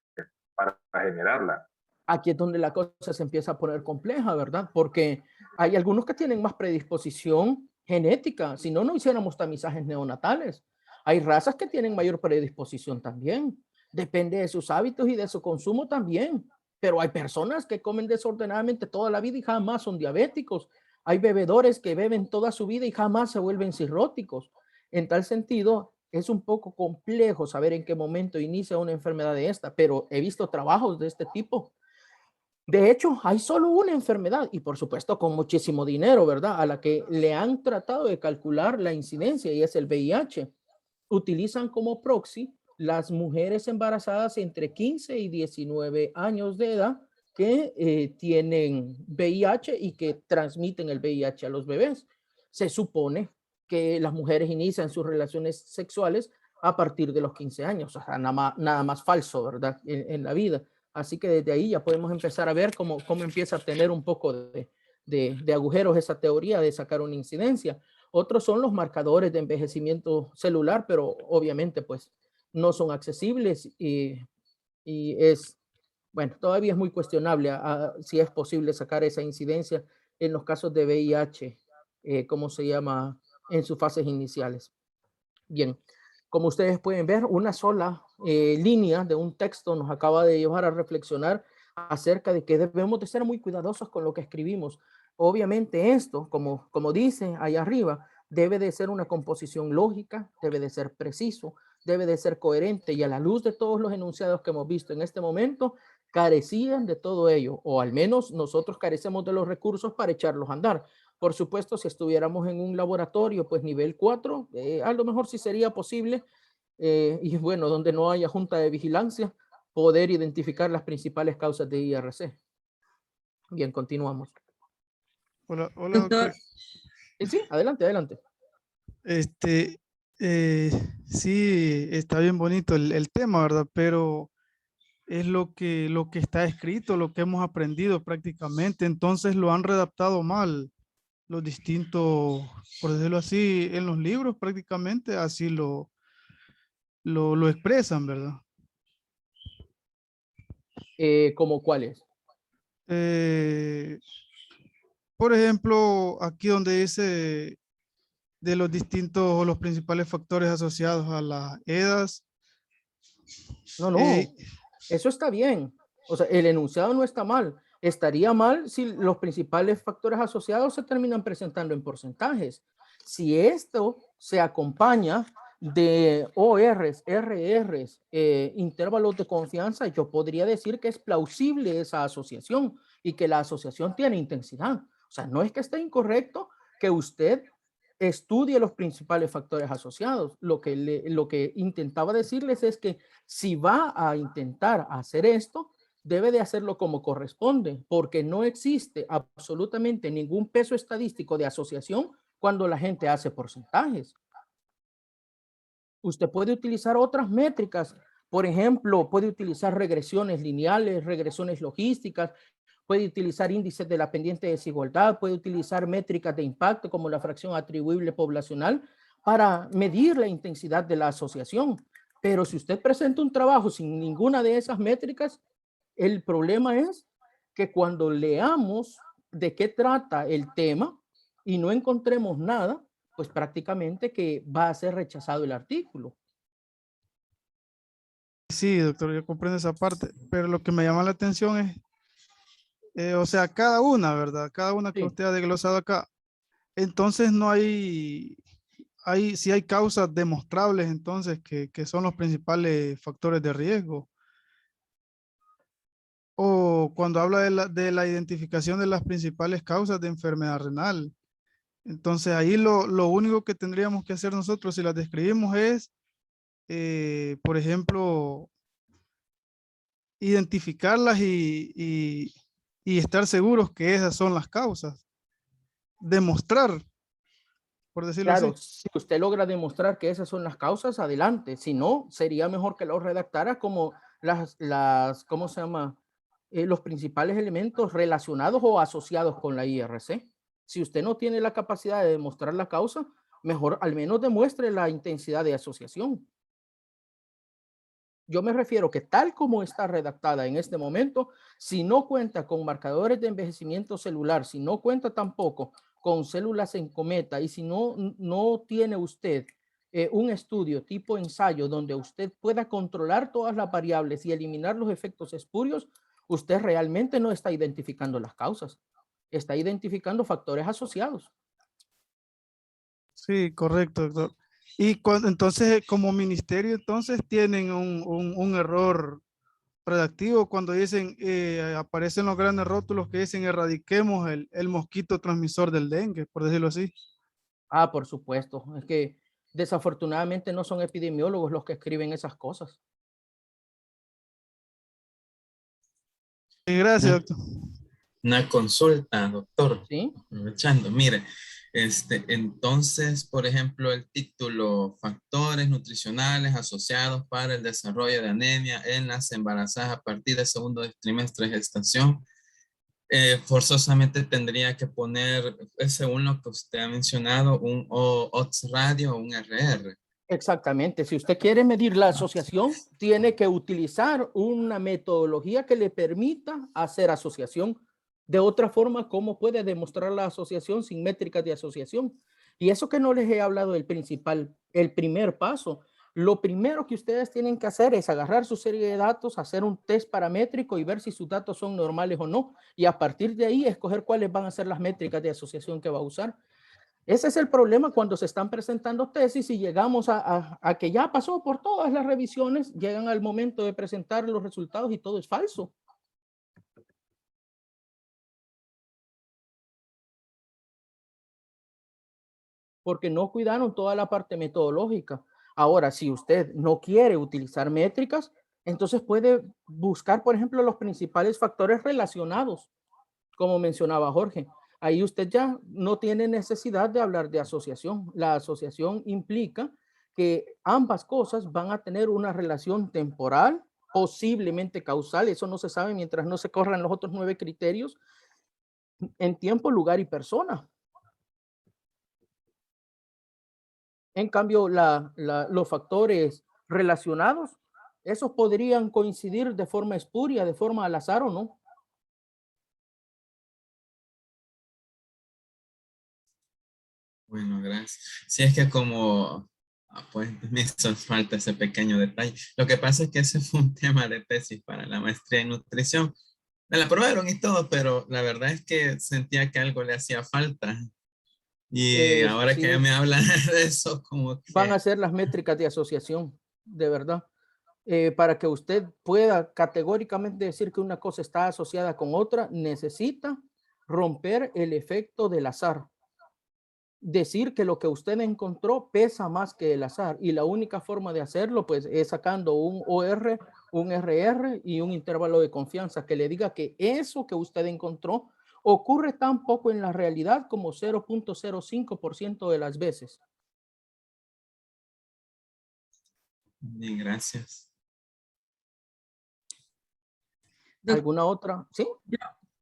para generarla. Aquí es donde la cosa se empieza a poner compleja, ¿verdad? Porque hay algunos que tienen más predisposición genética, si no, no hiciéramos tamizajes neonatales. Hay razas que tienen mayor predisposición también. Depende de sus hábitos y de su consumo también. Pero hay personas que comen desordenadamente toda la vida y jamás son diabéticos. Hay bebedores que beben toda su vida y jamás se vuelven cirróticos. En tal sentido, es un poco complejo saber en qué momento inicia una enfermedad de esta, pero he visto trabajos de este tipo. De hecho, hay solo una enfermedad y por supuesto con muchísimo dinero, ¿verdad? A la que le han tratado de calcular la incidencia y es el VIH. Utilizan como proxy las mujeres embarazadas entre 15 y 19 años de edad que tienen VIH y que transmiten el VIH a los bebés. Se supone que las mujeres inician sus relaciones sexuales a partir de los 15 años, o sea, nada más falso, ¿verdad? En la vida. Así que desde ahí ya podemos empezar a ver cómo empieza a tener un poco de agujeros esa teoría de sacar una incidencia. Otros son los marcadores de envejecimiento celular, pero obviamente pues no son accesibles y es, bueno, todavía es muy cuestionable si es posible sacar esa incidencia en los casos de VIH, ¿cómo se llama? En sus fases iniciales. Bien, como ustedes pueden ver, una sola línea de un texto nos acaba de llevar a reflexionar acerca de que debemos de ser muy cuidadosos con lo que escribimos. Obviamente esto, como dice ahí arriba, debe de ser una composición lógica, debe de ser preciso, debe de ser coherente, y a la luz de todos los enunciados que hemos visto en este momento, carecían de todo ello, o al menos nosotros carecemos de los recursos para echarlos a andar. Por supuesto, si estuviéramos en un laboratorio, pues nivel 4, a lo mejor sí sería posible, y bueno, donde no haya junta de vigilancia, poder identificar las principales causas de IRC. Bien, continuamos. Hola, hola, doctor. Sí, adelante, adelante. Sí, está bien bonito el tema, ¿verdad? Pero es lo que está escrito, lo que hemos aprendido prácticamente. Entonces lo han redactado mal los distintos, por decirlo así, en los libros prácticamente así lo expresan, ¿verdad? ¿Cómo cuáles? Por ejemplo, aquí donde dice de los distintos o los principales factores asociados a las EDAs. No, eso está bien. O sea, el enunciado no está mal. Estaría mal si los principales factores asociados se terminan presentando en porcentajes. Si esto se acompaña de ORs, RRs, intervalos de confianza, yo podría decir que es plausible esa asociación y que la asociación tiene intensidad. O sea, no es que esté incorrecto que usted estudie los principales factores asociados. Lo que intentaba decirles es que si va a intentar hacer esto, debe de hacerlo como corresponde, porque no existe absolutamente ningún peso estadístico de asociación cuando la gente hace porcentajes. Usted puede utilizar otras métricas, por ejemplo, puede utilizar regresiones lineales, regresiones logísticas, puede utilizar índices de la pendiente desigualdad, puede utilizar métricas de impacto como la fracción atribuible poblacional para medir la intensidad de la asociación. Pero si usted presenta un trabajo sin ninguna de esas métricas, el problema es que cuando leamos de qué trata el tema y no encontremos nada, pues prácticamente que va a ser rechazado el artículo. Sí, doctor, yo comprendo esa parte, pero lo que me llama la atención es, o sea, cada una, ¿verdad? Cada una que usted ha desglosado acá. Entonces no sí hay causas demostrables entonces que son los principales factores de riesgo. O cuando habla de la identificación de las principales causas de enfermedad renal. Entonces ahí lo único que tendríamos que hacer nosotros si las describimos es, por ejemplo, identificarlas y estar seguros que esas son las causas. Demostrar, por decirlo Claro, así. si usted logra demostrar que esas son las causas, adelante. Si no, sería mejor que lo redactara como ¿cómo se llama? Los principales elementos relacionados o asociados con la IRC. Si usted no tiene la capacidad de demostrar la causa, mejor al menos demuestre la intensidad de asociación. Yo me refiero que tal como está redactada en este momento, si no cuenta con marcadores de envejecimiento celular, si no cuenta tampoco con células en cometa y si no tiene usted un estudio tipo ensayo donde usted pueda controlar todas las variables y eliminar los efectos espurios, usted realmente no está identificando las causas, está identificando factores asociados. Sí, correcto, doctor. Y entonces, como ministerio, entonces tienen un error redactivo cuando dicen, aparecen los grandes rótulos que dicen erradiquemos el mosquito transmisor del dengue, por decirlo así. Ah, por supuesto. Es que desafortunadamente no son epidemiólogos los que escriben esas cosas. Gracias, doctor. Una consulta, doctor. Sí. Aprovechando, mire, entonces, por ejemplo, el título Factores nutricionales asociados para el desarrollo de anemia en las embarazadas a partir del segundo trimestre de gestación, forzosamente tendría que poner, según lo que usted ha mencionado, un odds radio o un RR. Exactamente. Si usted quiere medir la asociación, tiene que utilizar una metodología que le permita hacer asociación. De otra forma, ¿cómo puede demostrar la asociación sin métricas de asociación? Y eso que no les he hablado del el primer paso. Lo primero que ustedes tienen que hacer es agarrar su serie de datos, hacer un test paramétrico y ver si sus datos son normales o no. Y a partir de ahí, escoger cuáles van a ser las métricas de asociación que va a usar. Ese es el problema cuando se están presentando tesis y llegamos a que ya pasó por todas las revisiones, llegan al momento de presentar los resultados y todo es falso. Porque no cuidaron toda la parte metodológica. Ahora, si usted no quiere utilizar métricas, entonces puede buscar, por ejemplo, los principales factores relacionados, como mencionaba Jorge. Ahí usted ya no tiene necesidad de hablar de asociación. La asociación implica que ambas cosas van a tener una relación temporal, posiblemente causal, eso no se sabe mientras no se corran los otros 9 criterios, en tiempo, lugar y persona. En cambio, los factores relacionados, esos podrían coincidir de forma espuria, de forma al azar o no. Bueno, gracias. Sí, es que como, pues me hizo falta ese pequeño detalle. Lo que pasa es que ese fue un tema de tesis para la maestría en nutrición. Me la aprobaron y todo, pero la verdad es que sentía que algo le hacía falta. Y ahora Sí. que me hablan de eso, como que... Van a ser las métricas de asociación, de verdad. Para que usted pueda categóricamente decir que una cosa está asociada con otra, necesita romper el efecto del azar. Decir que lo que usted encontró pesa más que el azar, y la única forma de hacerlo pues es sacando un OR, un RR y un intervalo de confianza que le diga que eso que usted encontró ocurre tan poco en la realidad como 0.05% de las veces. Bien, gracias. ¿Alguna otra? ¿Sí?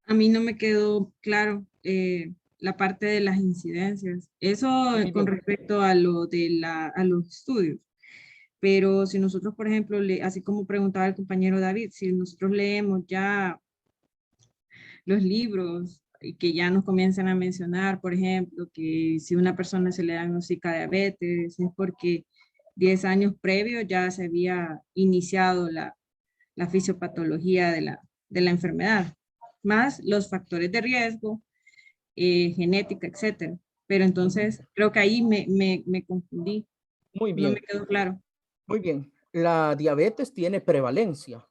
A mí no me quedó claro la parte de las incidencias. Eso con respecto a lo de a los estudios. Pero si nosotros, por ejemplo, así como preguntaba el compañero David, si nosotros leemos ya los libros y que ya nos comienzan a mencionar, por ejemplo, que si una persona se le diagnostica diabetes es porque 10 años previos ya se había iniciado la fisiopatología de la enfermedad, más los factores de riesgo, genética, etcétera. Pero entonces creo que ahí me confundí. Muy bien. No me quedó claro. Muy bien. La diabetes tiene prevalencia.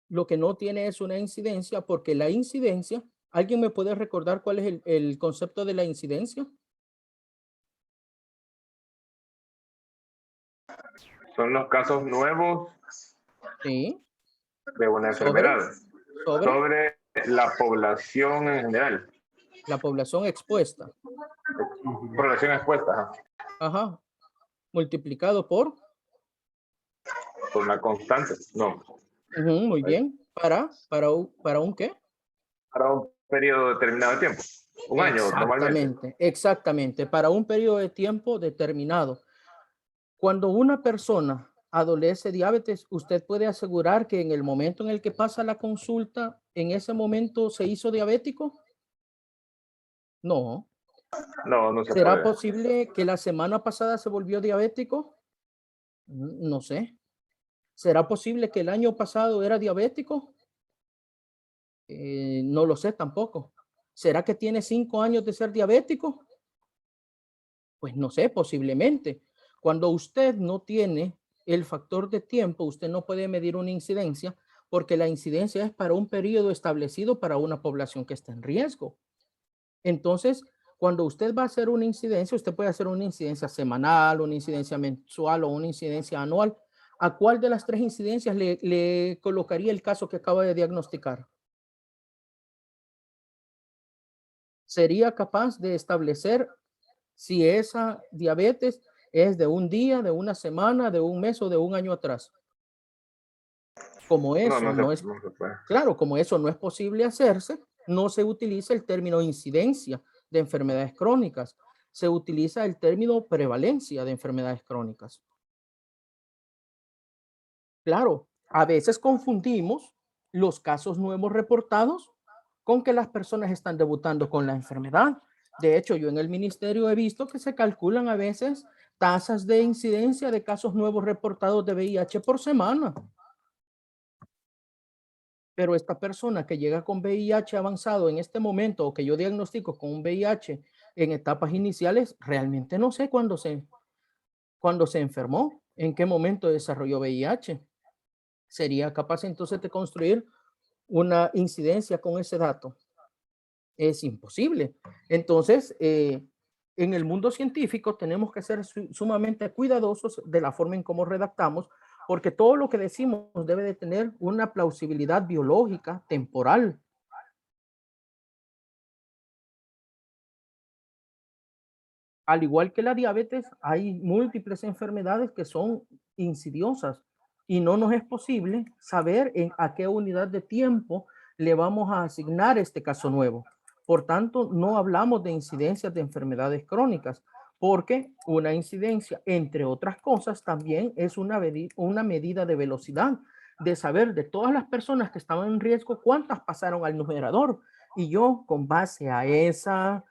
Lo que no tiene es una incidencia, porque la incidencia, ¿alguien me puede recordar cuál es el concepto de la incidencia? Son los casos nuevos Sí. de una enfermedad sobre la población en general. La población expuesta. Población expuesta. Ajá. Multiplicado por una constante. No. Muy bien. ¿Para un qué? Para un periodo determinado de tiempo. Un año normalmente. Exactamente. Para un periodo de tiempo determinado. Cuando una persona adolece diabetes, ¿usted puede asegurar que en el momento en el que pasa la consulta, en ese momento se hizo diabético? No. No se ¿Será puede. posible que la semana pasada se volvió diabético? No sé. ¿Será posible que el año pasado era diabético? No lo sé tampoco. ¿Será que tiene 5 años de ser diabético? Pues no sé, posiblemente. Cuando usted no tiene el factor de tiempo, usted no puede medir una incidencia, porque la incidencia es para un periodo establecido para una población que está en riesgo. Entonces, cuando usted va a hacer una incidencia, usted puede hacer una incidencia semanal, una incidencia mensual o una incidencia anual. ¿A cuál de las 3 incidencias le colocaría el caso que acaba de diagnosticar? ¿Sería capaz de establecer si esa diabetes es de un día, de una semana, de un mes o de un año atrás? Como eso no es, claro, como eso no es posible hacerse, no se utiliza el término incidencia de enfermedades crónicas, se utiliza el término prevalencia de enfermedades crónicas. Claro, a veces confundimos los casos nuevos reportados con que las personas están debutando con la enfermedad. De hecho, yo en el ministerio he visto que se calculan a veces tasas de incidencia de casos nuevos reportados de VIH por semana. Pero esta persona que llega con VIH avanzado en este momento o que yo diagnostico con un VIH en etapas iniciales, realmente no sé cuándo se enfermó, en qué momento desarrolló VIH. ¿Sería capaz entonces de construir una incidencia con ese dato? Es imposible. Entonces, en el mundo científico tenemos que ser sumamente cuidadosos de la forma en cómo redactamos, porque todo lo que decimos debe de tener una plausibilidad biológica, temporal. Al igual que la diabetes, hay múltiples enfermedades que son insidiosas y no nos es posible saber a qué unidad de tiempo le vamos a asignar este caso nuevo. Por tanto, no hablamos de incidencias de enfermedades crónicas, porque una incidencia, entre otras cosas, también es una medida de velocidad, de saber de todas las personas que estaban en riesgo, cuántas pasaron al numerador. Y yo, con base a esa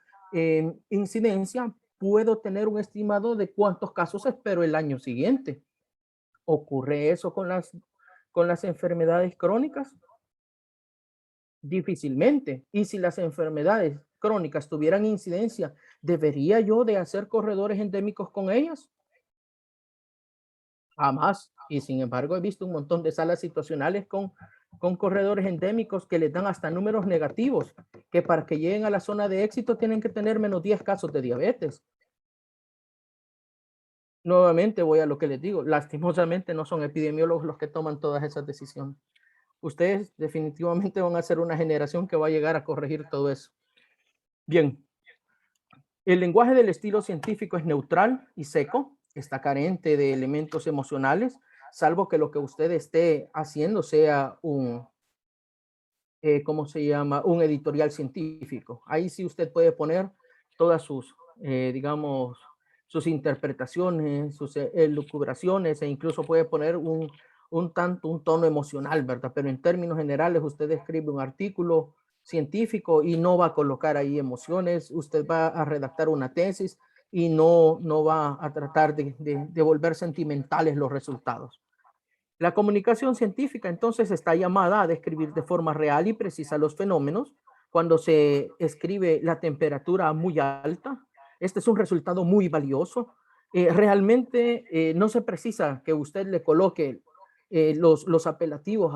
incidencia, puedo tener un estimado de cuántos casos espero el año siguiente. ¿Ocurre eso con las enfermedades crónicas? Difícilmente. Y si las enfermedades crónicas tuvieran incidencia, ¿debería yo de hacer corredores endémicos con ellas? Jamás. Y sin embargo, he visto un montón de salas situacionales con corredores endémicos que les dan hasta números negativos, que para que lleguen a la zona de éxito tienen que tener menos 10 casos de diabetes. Nuevamente voy a lo que les digo, lastimosamente no son epidemiólogos los que toman todas esas decisiones. Ustedes definitivamente van a ser una generación que va a llegar a corregir todo eso. Bien, el lenguaje del estilo científico es neutral y seco, está carente de elementos emocionales, salvo que lo que usted esté haciendo sea un, ¿cómo se llama? Un editorial científico. Ahí sí usted puede poner todas sus, digamos, sus interpretaciones, sus elucubraciones, e incluso puede poner un tono emocional, ¿verdad? Pero en términos generales, usted escribe un artículo científico y no va a colocar ahí emociones, usted va a redactar una tesis y no va a tratar de volver sentimentales los resultados. La comunicación científica entonces está llamada a describir de forma real y precisa los fenómenos. Cuando se escribe la temperatura muy alta, este es un resultado muy valioso. Realmente no se precisa que usted le coloque los apelativos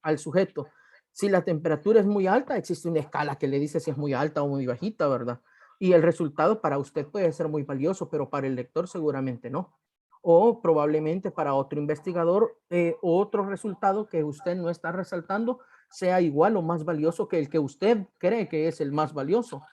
al sujeto. Si la temperatura es muy alta, existe una escala que le dice si es muy alta o muy bajita, ¿verdad? Y el resultado para usted puede ser muy valioso, pero para el lector seguramente no. O probablemente para otro investigador, otro resultado que usted no está resaltando sea igual o más valioso que el que usted cree que es el más valioso.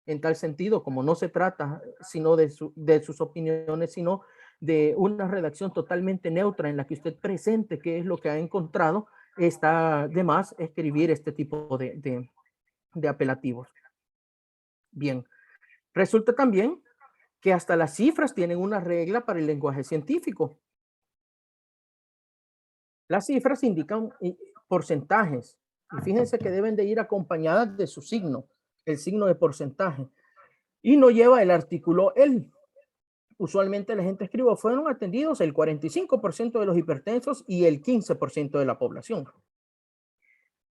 En tal sentido, como no se trata sino de sus opiniones, sino de una redacción totalmente neutra en la que usted presente qué es lo que ha encontrado, está de más escribir este tipo de apelativos. Bien, resulta también que hasta las cifras tienen una regla para el lenguaje científico. Las cifras indican porcentajes y fíjense que deben de ir acompañadas de su signo, el signo de porcentaje, y no lleva el artículo el. Usualmente la gente escribe, fueron atendidos el 45% de los hipertensos y el 15% de la población.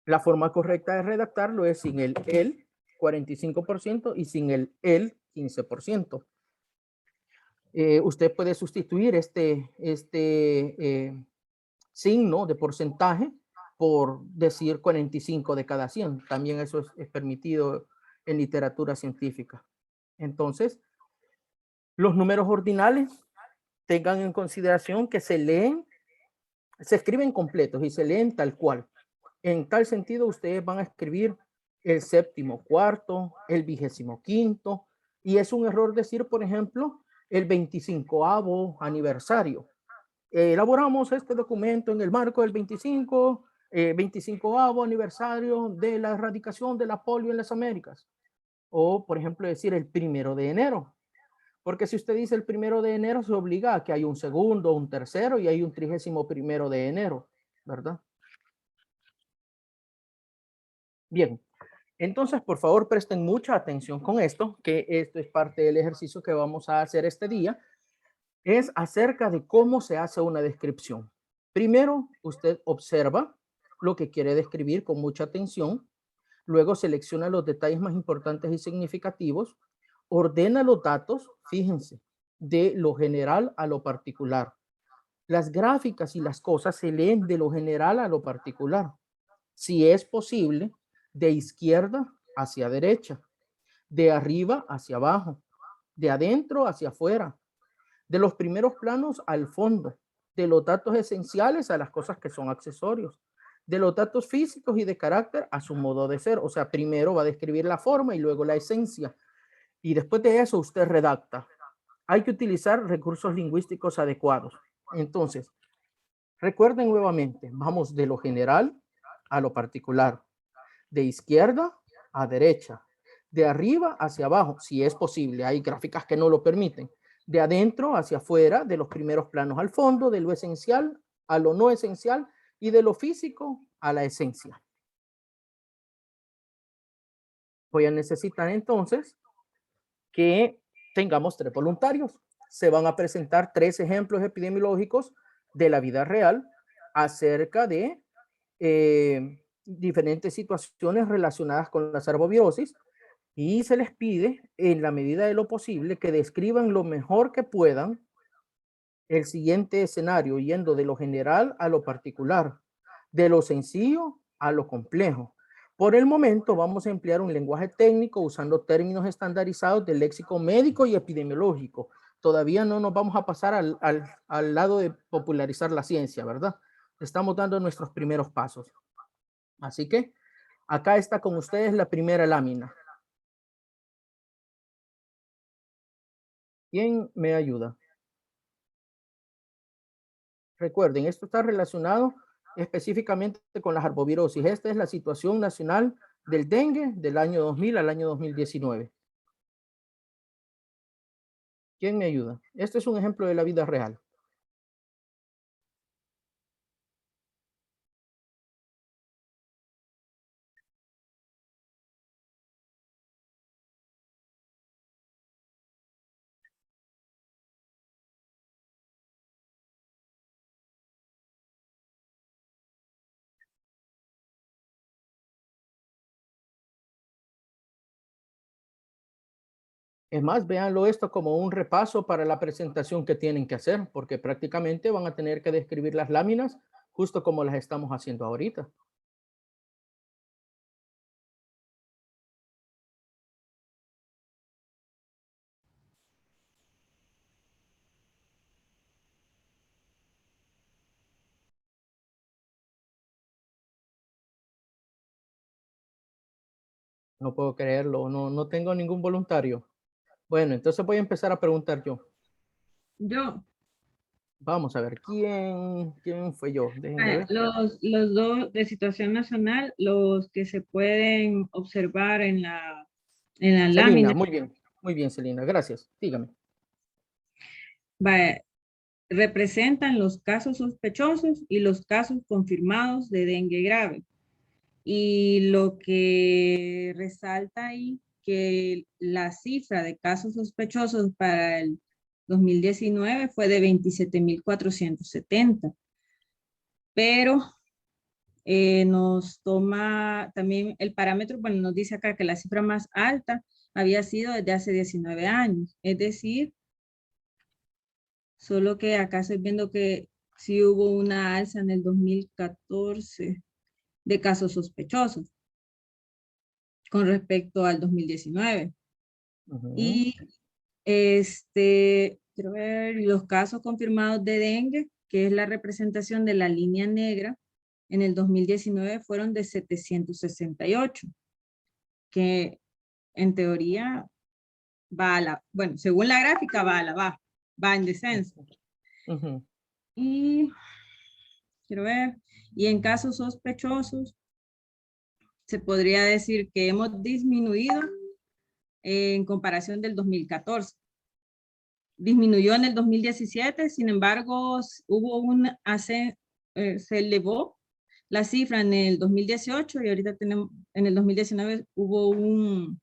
La forma correcta de redactarlo es sin el 45% y sin el 15%. Usted puede sustituir este signo de porcentaje por decir 45 de cada 100. También eso es permitido en literatura científica. Entonces, los números ordinales tengan en consideración que se escriben completos y se leen tal cual. En tal sentido, ustedes van a escribir el 74º, el 25º, y es un error decir, por ejemplo, el 25º aniversario. Elaboramos este documento en el marco del 25º aniversario de la erradicación de la polio en las Américas. O, por ejemplo, decir el 1 de enero. Porque si usted dice el 1 de enero, se obliga a que hay un segundo, un tercero y hay un 31 de enero, ¿verdad? Bien, entonces, por favor, presten mucha atención con esto, que esto es parte del ejercicio que vamos a hacer este día. es acerca de cómo se hace una descripción. Primero, usted observa lo que quiere describir con mucha atención. Luego selecciona los detalles más importantes y significativos. Ordena los datos, fíjense, de lo general a lo particular. Las gráficas y las cosas se leen de lo general a lo particular. Si es posible, de izquierda hacia derecha, de arriba hacia abajo, de adentro hacia afuera, de los primeros planos al fondo, de los datos esenciales a las cosas que son accesorios, de los datos físicos y de carácter a su modo de ser. O sea, primero va a describir la forma y luego la esencia. Y después de eso usted redacta. Hay que utilizar recursos lingüísticos adecuados. Entonces, recuerden nuevamente, vamos de lo general a lo particular, de izquierda a derecha, de arriba hacia abajo, si es posible. Hay gráficas que no lo permiten. De adentro hacia afuera, de los primeros planos al fondo, de lo esencial a lo no esencial y de lo físico a la esencia. Voy a necesitar entonces que tengamos 3 voluntarios. Se van a presentar 3 ejemplos epidemiológicos de la vida real acerca de diferentes situaciones relacionadas con las arbovirosis, y se les pide, en la medida de lo posible, que describan lo mejor que puedan el siguiente escenario, yendo de lo general a lo particular, de lo sencillo a lo complejo. Por el momento vamos a emplear un lenguaje técnico usando términos estandarizados del léxico médico y epidemiológico. Todavía no nos vamos a pasar al lado de popularizar la ciencia, ¿verdad? Estamos dando nuestros primeros pasos. Así que acá está con ustedes la primera lámina. ¿Quién me ayuda? Recuerden, esto está relacionado específicamente con las arbovirosis. Esta es la situación nacional del dengue del año 2000 al año 2019. ¿Quién me ayuda? Este es un ejemplo de la vida real. Es más, véanlo esto como un repaso para la presentación que tienen que hacer, porque prácticamente van a tener que describir las láminas justo como las estamos haciendo ahorita. No puedo creerlo, no tengo ningún voluntario. Bueno, entonces voy a empezar a preguntar yo. Yo. Vamos a ver, ¿quién fue yo? Déjenme ver. Los dos de situación nacional, los que se pueden observar en la lámina. Muy bien, Celina, gracias. Dígame. Representan los casos sospechosos y los casos confirmados de dengue grave. Y lo que resalta ahí, que la cifra de casos sospechosos para el 2019 fue de 27.470. Pero nos toma también el parámetro, bueno, nos dice acá que la cifra más alta había sido desde hace 19 años. Es decir, solo que acá estoy viendo que sí hubo una alza en el 2014 de casos sospechosos con respecto al 2019. Y quiero ver los casos confirmados de dengue, que es la representación de la línea negra, en el 2019 fueron de 768, que en teoría va a la, bueno, según la gráfica va a la baja, va en descenso. Y quiero ver, y en casos sospechosos, se podría decir que hemos disminuido en comparación del 2014. Disminuyó en el 2017, sin embargo, se elevó la cifra en el 2018 y ahorita tenemos, en el 2019 hubo un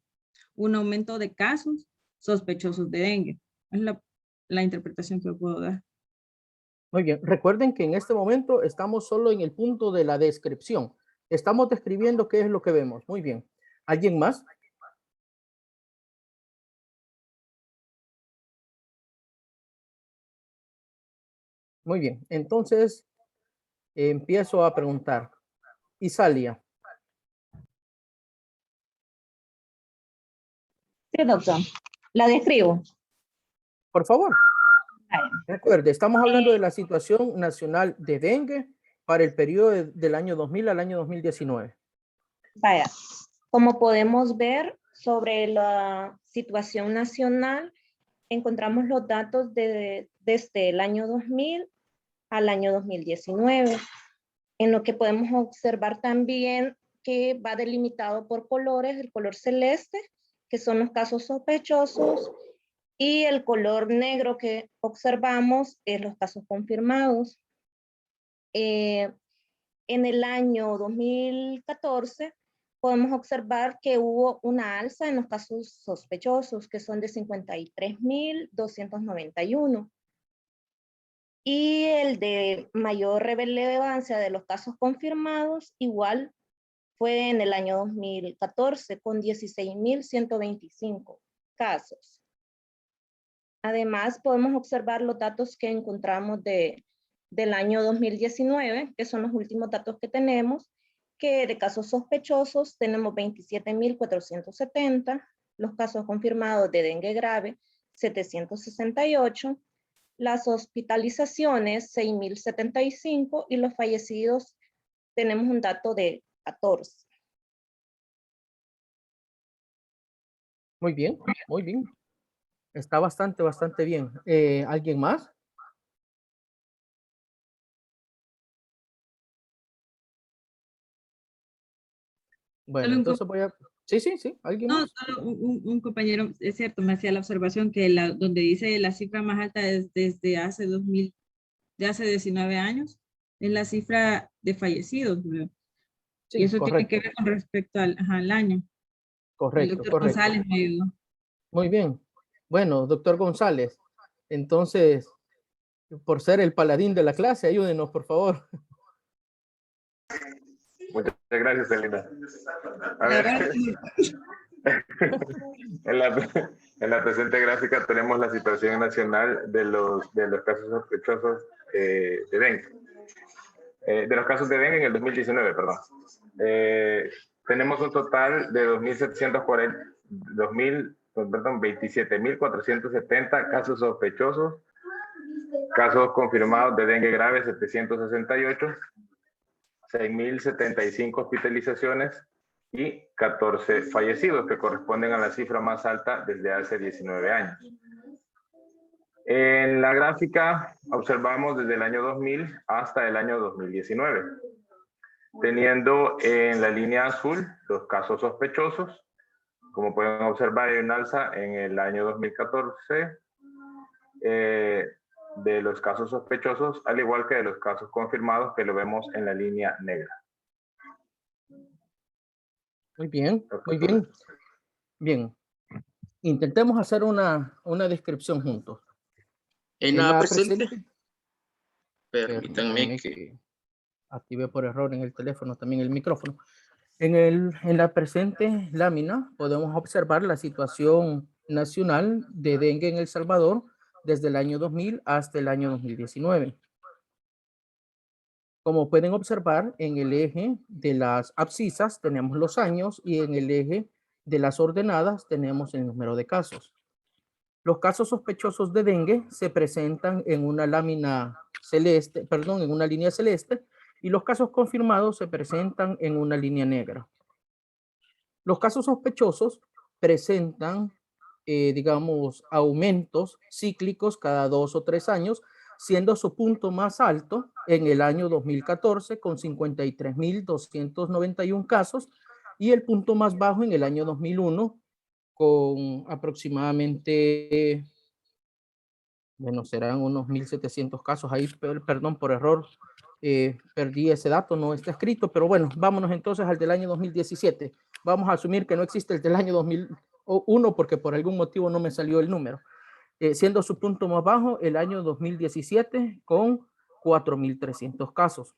aumento de casos sospechosos de dengue. Es la la interpretación que puedo dar. Muy bien, recuerden que en este momento estamos solo en el punto de la descripción. Estamos describiendo qué es lo que vemos. Muy bien. ¿Alguien más? Muy bien, entonces empiezo a preguntar. Isalia. Sí, doctor. La describo. Por favor. Recuerde, estamos hablando de la situación nacional de dengue para el periodo del año 2000 al año 2019. Vaya, como podemos ver sobre la situación nacional, encontramos los datos desde el año 2000 al año 2019, en lo que podemos observar también que va delimitado por colores, el color celeste, que son los casos sospechosos, y el color negro que observamos es los casos confirmados. En el año 2014 podemos observar que hubo una alza en los casos sospechosos, que son de 53.291. Y el de mayor relevancia de los casos confirmados, igual fue en el año 2014, con 16.125 casos. Además, podemos observar los datos que encontramos del año 2019, que son los últimos datos que tenemos, que de casos sospechosos tenemos 27.470, los casos confirmados de dengue grave, 768, las hospitalizaciones, 6.075, y los fallecidos tenemos un dato de 14. Muy bien, muy bien. Está bastante bien. ¿Alguien más? Bueno, entonces voy a... Sí, ¿alguien No, más? solo un compañero, es cierto, me hacía la observación que donde dice la cifra más alta desde hace 2000, de hace 19 años, es la cifra de fallecidos, ¿verdad? Sí, y eso correcto. tiene que ver con respecto al año. Correcto, El doctor correcto. González me ayudó. Muy bien. Bueno, doctor González, entonces, por ser el paladín de la clase, ayúdenos, por favor. Muchas gracias, Elena. A ver, en la presente gráfica tenemos la situación nacional de los casos sospechosos de dengue. De los casos de dengue en el 2019, perdón. Tenemos un total de 27.470 casos sospechosos, casos confirmados de dengue grave 768, 6.075 hospitalizaciones y 14 fallecidos, que corresponden a la cifra más alta desde hace 19 años. En la gráfica observamos desde el año 2000 hasta el año 2019, teniendo en la línea azul los casos sospechosos. Como pueden observar, hay un alza en el año 2014 de los casos sospechosos, al igual que de los casos confirmados, que lo vemos en la línea negra. Muy bien, muy bien. Bien, intentemos hacer una descripción juntos. En la presente, permítanme que activé por error en el teléfono también el micrófono. En la presente lámina podemos observar la situación nacional de dengue en El Salvador desde el año 2000 hasta el año 2019. Como pueden observar, en el eje de las abscisas tenemos los años y en el eje de las ordenadas tenemos el número de casos. Los casos sospechosos de dengue se presentan en una lámina celeste, perdón, en una línea celeste, y los casos confirmados se presentan en una línea negra. Los casos sospechosos presentan, digamos, aumentos cíclicos cada 2 o 3 años, siendo su punto más alto en el año 2014 con 53.291 casos y el punto más bajo en el año 2001 con aproximadamente, bueno, serán unos 1.700 casos. Ahí, perdón por error, perdí ese dato, no está escrito, pero bueno, vámonos entonces al del año 2017. Vamos a asumir que no existe el del año 2001 porque por algún motivo no me salió el número. siendo su punto más bajo el año 2017 con 4.300 casos.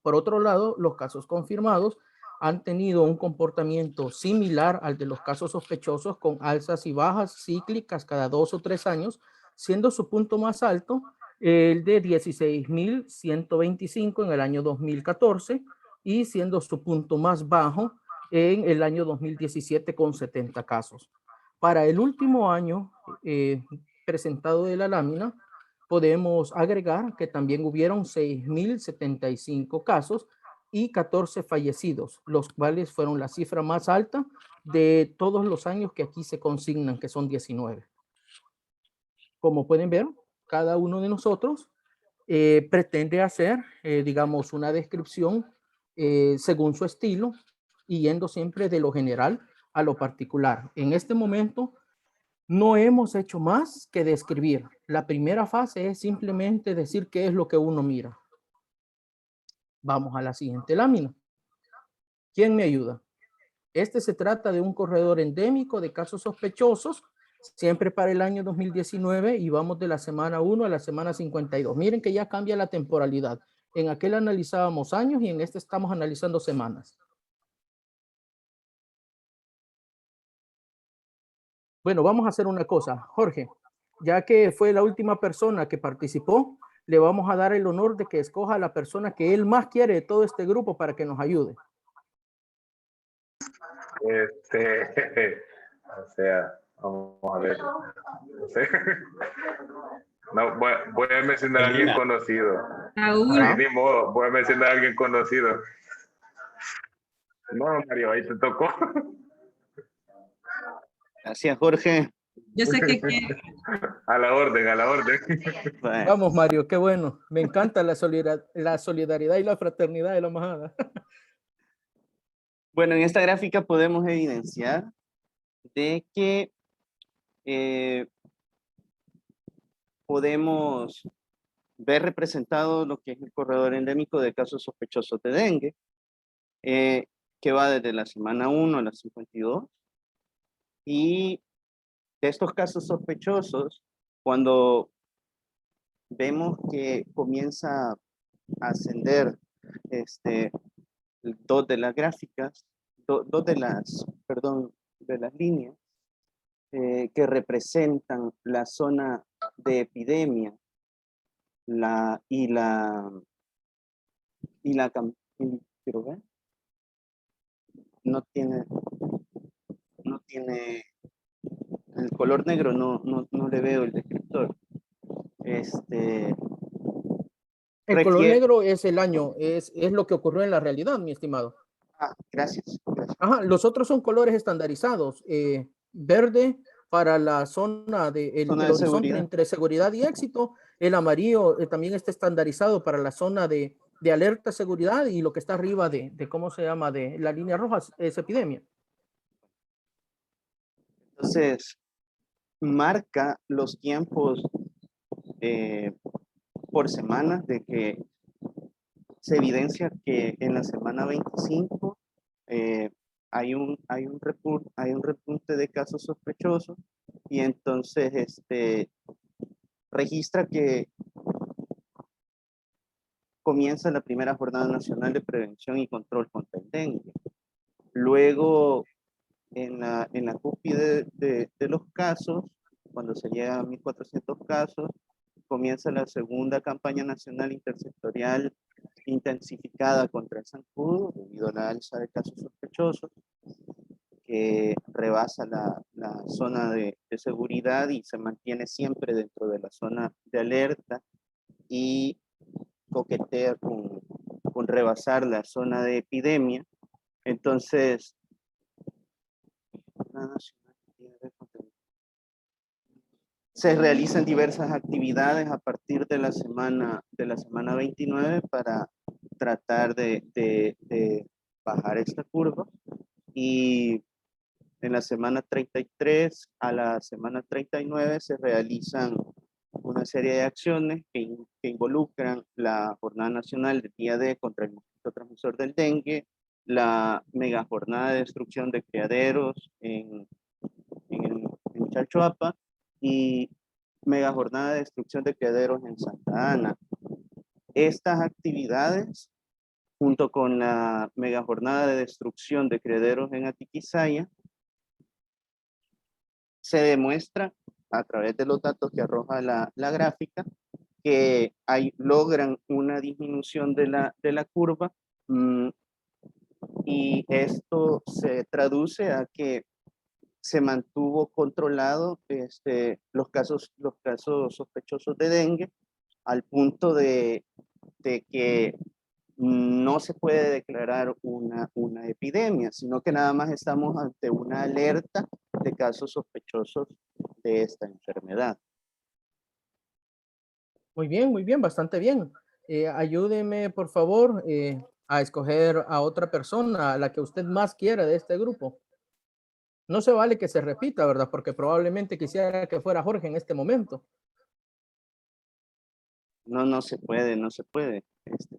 Por otro lado, los casos confirmados han tenido un comportamiento similar al de los casos sospechosos, con alzas y bajas cíclicas cada 2 o 3 años, siendo su punto más alto el de 16.125 en el año 2014 y siendo su punto más bajo en el año 2017 con 70 casos. Para el último año presentado de la lámina, podemos agregar que también hubieron 6.075 casos y 14 fallecidos, los cuales fueron la cifra más alta de todos los años que aquí se consignan, que son 19. Como pueden ver, cada uno de nosotros pretende hacer, digamos, una descripción según su estilo y yendo siempre de lo general a lo particular. En este momento no hemos hecho más que describir. La primera fase es simplemente decir qué es lo que uno mira. Vamos a la siguiente lámina. ¿Quién me ayuda? Este se trata de un corredor endémico de casos sospechosos, siempre para el año 2019, y vamos de la semana 1 a la semana 52. Miren que ya cambia la temporalidad. En aquel analizábamos años y en este estamos analizando semanas. Bueno, vamos a hacer una cosa. Jorge, ya que fue la última persona que participó, le vamos a dar el honor de que escoja a la persona que él más quiere de todo este grupo para que nos ayude. O sea, vamos a ver. No, voy a mencionar a alguien conocido. Ni modo, voy a mencionar a alguien conocido. No, Mario, ahí te tocó. Gracias, Jorge. Yo sé que quiere. A la orden, a la orden. Vamos, Mario, qué bueno. Me encanta la solidaridad y la fraternidad de la majada. Bueno, en esta gráfica podemos evidenciar de que podemos ver representado lo que es el corredor endémico de casos sospechosos de dengue, que va desde la semana 1 a la 52. Y de estos casos sospechosos, cuando vemos que comienza a ascender dos de las gráficas, dos de las, perdón, de las líneas que representan la zona de epidemia quiero ver, no tiene el color negro, no le veo el descriptor. El color negro es el año, es lo que ocurrió en la realidad, mi estimado. Gracias. Ajá, los otros son colores estandarizados. Verde para la zona el horizonte seguridad. Entre seguridad y éxito. El amarillo también está estandarizado para la zona de alerta seguridad, y lo que está arriba de ¿cómo se llama? De la línea roja es epidemia. Entonces, marca los tiempos por semana, de que se evidencia que en la semana 25 hay un repunte de casos sospechosos, y entonces registra que comienza la primera jornada nacional de prevención y control contra el dengue. Luego, en la cúspide de los casos, cuando se llega a 1.400 casos, comienza la segunda campaña nacional intersectorial intensificada contra el zancudo, debido a la alza de casos sospechosos, que rebasa la zona de seguridad y se mantiene siempre dentro de la zona de alerta, y coquetea con rebasar la zona de epidemia. Entonces, se realizan diversas actividades a partir de la semana 29 para tratar de bajar esta curva, y en la semana 33 a la semana 39 se realizan una serie de acciones que involucran la Jornada Nacional del Día D contra el mosquito transmisor del dengue, la mega jornada de destrucción de criaderos en Chalchuapa, y mega jornada de destrucción de criaderos en Santa Ana. Estas actividades, junto con la mega jornada de destrucción de criaderos en Atiquizaya, se demuestra a través de los datos que arroja la gráfica que logran una disminución de la curva, y esto se traduce a que se mantuvo controlado los casos sospechosos de dengue, al punto de que no se puede declarar una epidemia, sino que nada más estamos ante una alerta de casos sospechosos de esta enfermedad. Muy bien, bastante bien. Ayúdeme, por favor, a escoger a otra persona, a la que usted más quiera de este grupo. No se vale que se repita, ¿verdad? Porque probablemente quisiera que fuera Jorge en este momento. No se puede, no se puede.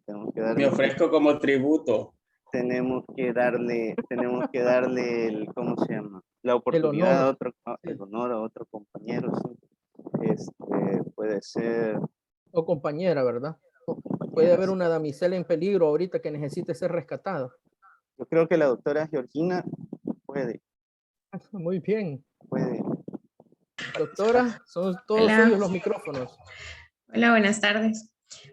Tenemos que darle, me ofrezco como tributo. Tenemos que darle ¿cómo se llama? La oportunidad a otro, el honor a otro compañero. Sí. Puede ser. O compañera, ¿verdad? Puede haber una damisela en peligro ahorita que necesite ser rescatada. Yo creo que la doctora Georgina puede. Muy bien. Puede. Doctora, son todos suyos los micrófonos. Hola, buenas tardes.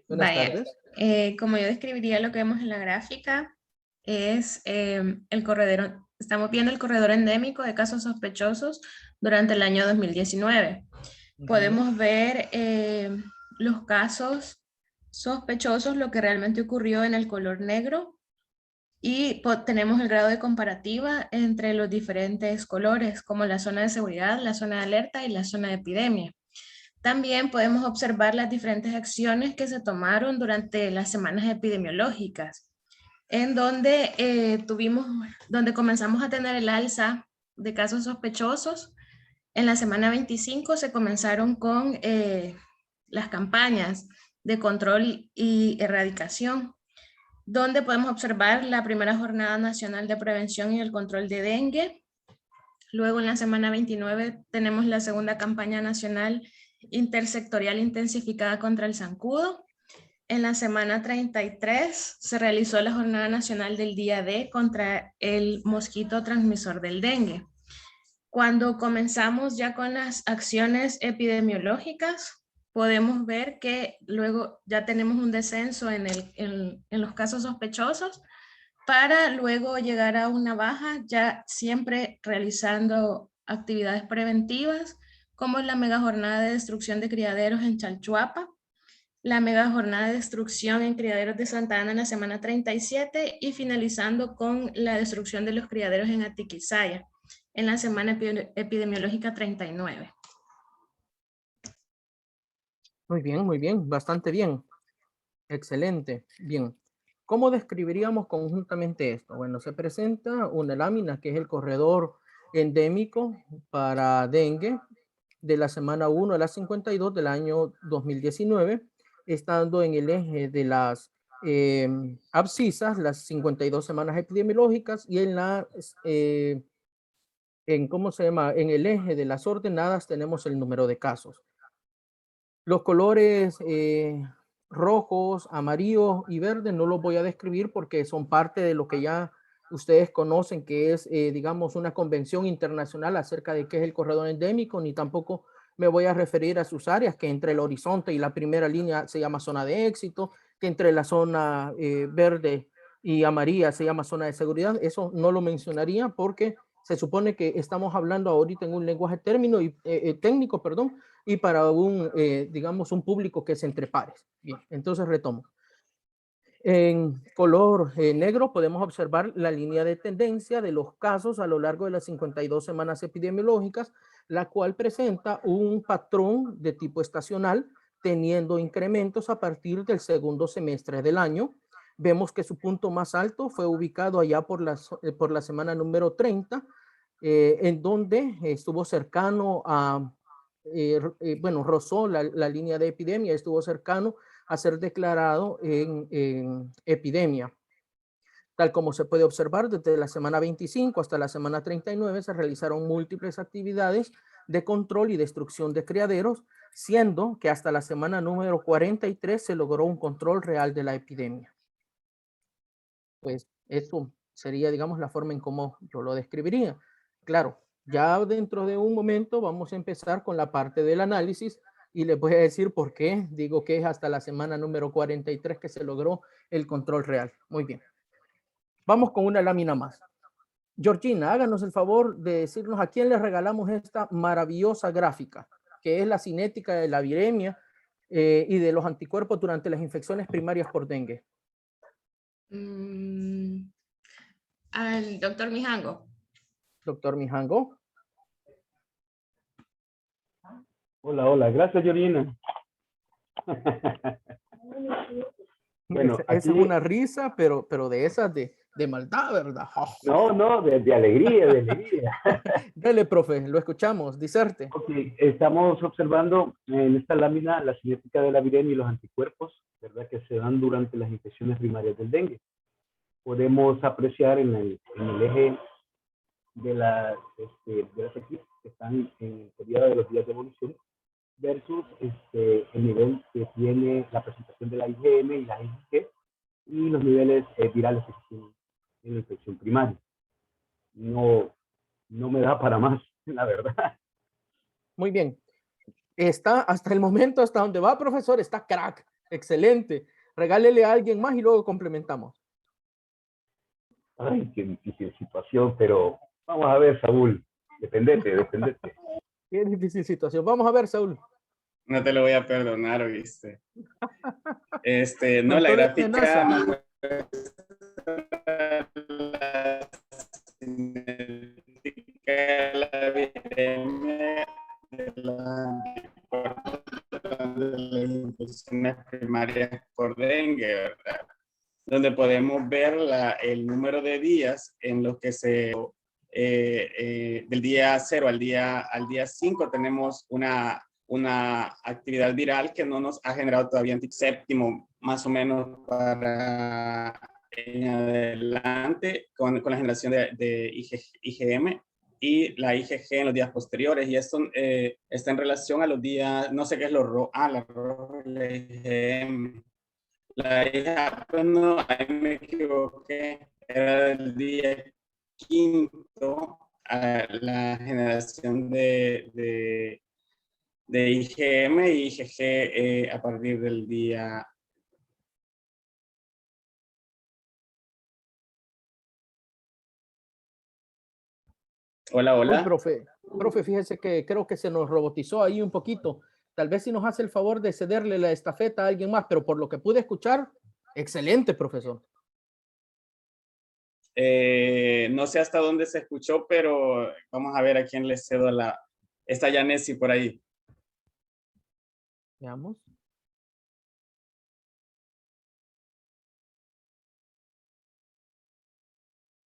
Buenas tardes. Como yo describiría lo que vemos en la gráfica, es el corredor, estamos viendo el corredor endémico de casos sospechosos durante el año 2019. Podemos ver los casos sospechosos, lo que realmente ocurrió en el color negro, y tenemos el grado de comparativa entre los diferentes colores, como la zona de seguridad, la zona de alerta y la zona de epidemia. También podemos observar las diferentes acciones que se tomaron durante las semanas epidemiológicas, en donde donde comenzamos a tener el alza de casos sospechosos. En la semana 25 se comenzaron con las campañas de control y erradicación, donde podemos observar la primera Jornada Nacional de Prevención y el Control de Dengue. Luego en la semana 29 tenemos la segunda campaña nacional intersectorial intensificada contra el zancudo. En la semana 33 se realizó la Jornada Nacional del Día D contra el mosquito transmisor del dengue. Cuando comenzamos ya con las acciones epidemiológicas, podemos ver que luego ya tenemos un descenso en los casos sospechosos, para luego llegar a una baja, ya siempre realizando actividades preventivas, como la mega jornada de destrucción de criaderos en Chalchuapa, la mega jornada de destrucción en criaderos de Santa Ana en la semana 37 y finalizando con la destrucción de los criaderos en Atiquizaya en la semana epidemiológica 39. Muy bien, bastante bien. Excelente, bien. ¿Cómo describiríamos conjuntamente esto? Bueno, se presenta una lámina que es el corredor endémico para dengue de la semana 1 a la 52 del año 2019, estando en el eje de las abscisas, las 52 semanas epidemiológicas, y ¿cómo se llama? En el eje de las ordenadas tenemos el número de casos. Los colores rojos, amarillos y verdes no los voy a describir porque son parte de lo que ya ustedes conocen, que es, digamos, una convención internacional acerca de qué es el corredor endémico, ni tampoco me voy a referir a sus áreas, que entre el horizonte y la primera línea se llama zona de éxito, que entre la zona verde y amarilla se llama zona de seguridad. Eso no lo mencionaría porque se supone que estamos hablando ahorita en un lenguaje técnico, perdón, y para digamos, un público que es entre pares. Bien, entonces retomo. En color negro podemos observar la línea de tendencia de los casos a lo largo de las 52 semanas epidemiológicas, la cual presenta un patrón de tipo estacional, teniendo incrementos a partir del segundo semestre del año. Vemos que su punto más alto fue ubicado allá por la semana número 30, en donde estuvo cercano a, bueno, rozó la línea de epidemia, estuvo cercano a ser declarado en epidemia. Tal como se puede observar, desde la semana 25 hasta la semana 39 se realizaron múltiples actividades de control y destrucción de criaderos, siendo que hasta la semana número 43 se logró un control real de la epidemia. Pues eso sería, digamos, la forma en cómo yo lo describiría. Claro, ya dentro de un momento vamos a empezar con la parte del análisis y les voy a decir por qué digo que es hasta la semana número 43 que se logró el control real. Muy bien. Vamos con una lámina más. Georgina, háganos el favor de decirnos a quién le regalamos esta maravillosa gráfica, que es la cinética de la viremia y de los anticuerpos durante las infecciones primarias por dengue. Al doctor Mijango. Doctor Mijango. Hola, hola. Gracias, Georgina. Bueno, Esa aquí... es una risa, pero de esas de maldad, ¿verdad? No, de alegría, de alegría. Dale, profe, lo escuchamos, diserte. Ok, estamos observando en esta lámina la cinética de la viremia y los anticuerpos, ¿verdad? Que se dan durante las infecciones primarias del dengue. Podemos apreciar en el eje de las X que están en el periodo de los días de evolución versus el nivel que tiene la presentación de la IgM y la IgG y los niveles virales que se tienen en la infección primaria. No me da para más, la verdad. Muy bien. Está hasta el momento, hasta donde va, profesor, está crack. Excelente. Regálele a alguien más y luego complementamos. Ay, qué difícil situación, pero vamos a ver, Saúl. Dependete. Qué difícil situación. Vamos a ver, Saúl. No te lo voy a perdonar, ¿viste? No, la gráfica... La viremia de las infecciones primarias por dengue, ¿verdad? Donde podemos ver el número de días en los que del día 0 al día 5 tenemos una actividad viral que no nos ha generado todavía séptimo, más o menos para en adelante con la generación de IgM y la IgG en los días posteriores, y esto está en relación a los días, no sé qué es lo rojo, la roja, la IgM. La hija, pues no, ahí me equivoqué, era el día 5 a la generación de IgM y IgG a partir del día... Hola. Uy, profe, fíjese que creo que se nos robotizó ahí un poquito. Tal vez si nos hace el favor de cederle la estafeta a alguien más, pero por lo que pude escuchar, excelente, profesor. No sé hasta dónde se escuchó, pero vamos a ver a quién le cedo Está Yanesi por ahí. Veamos.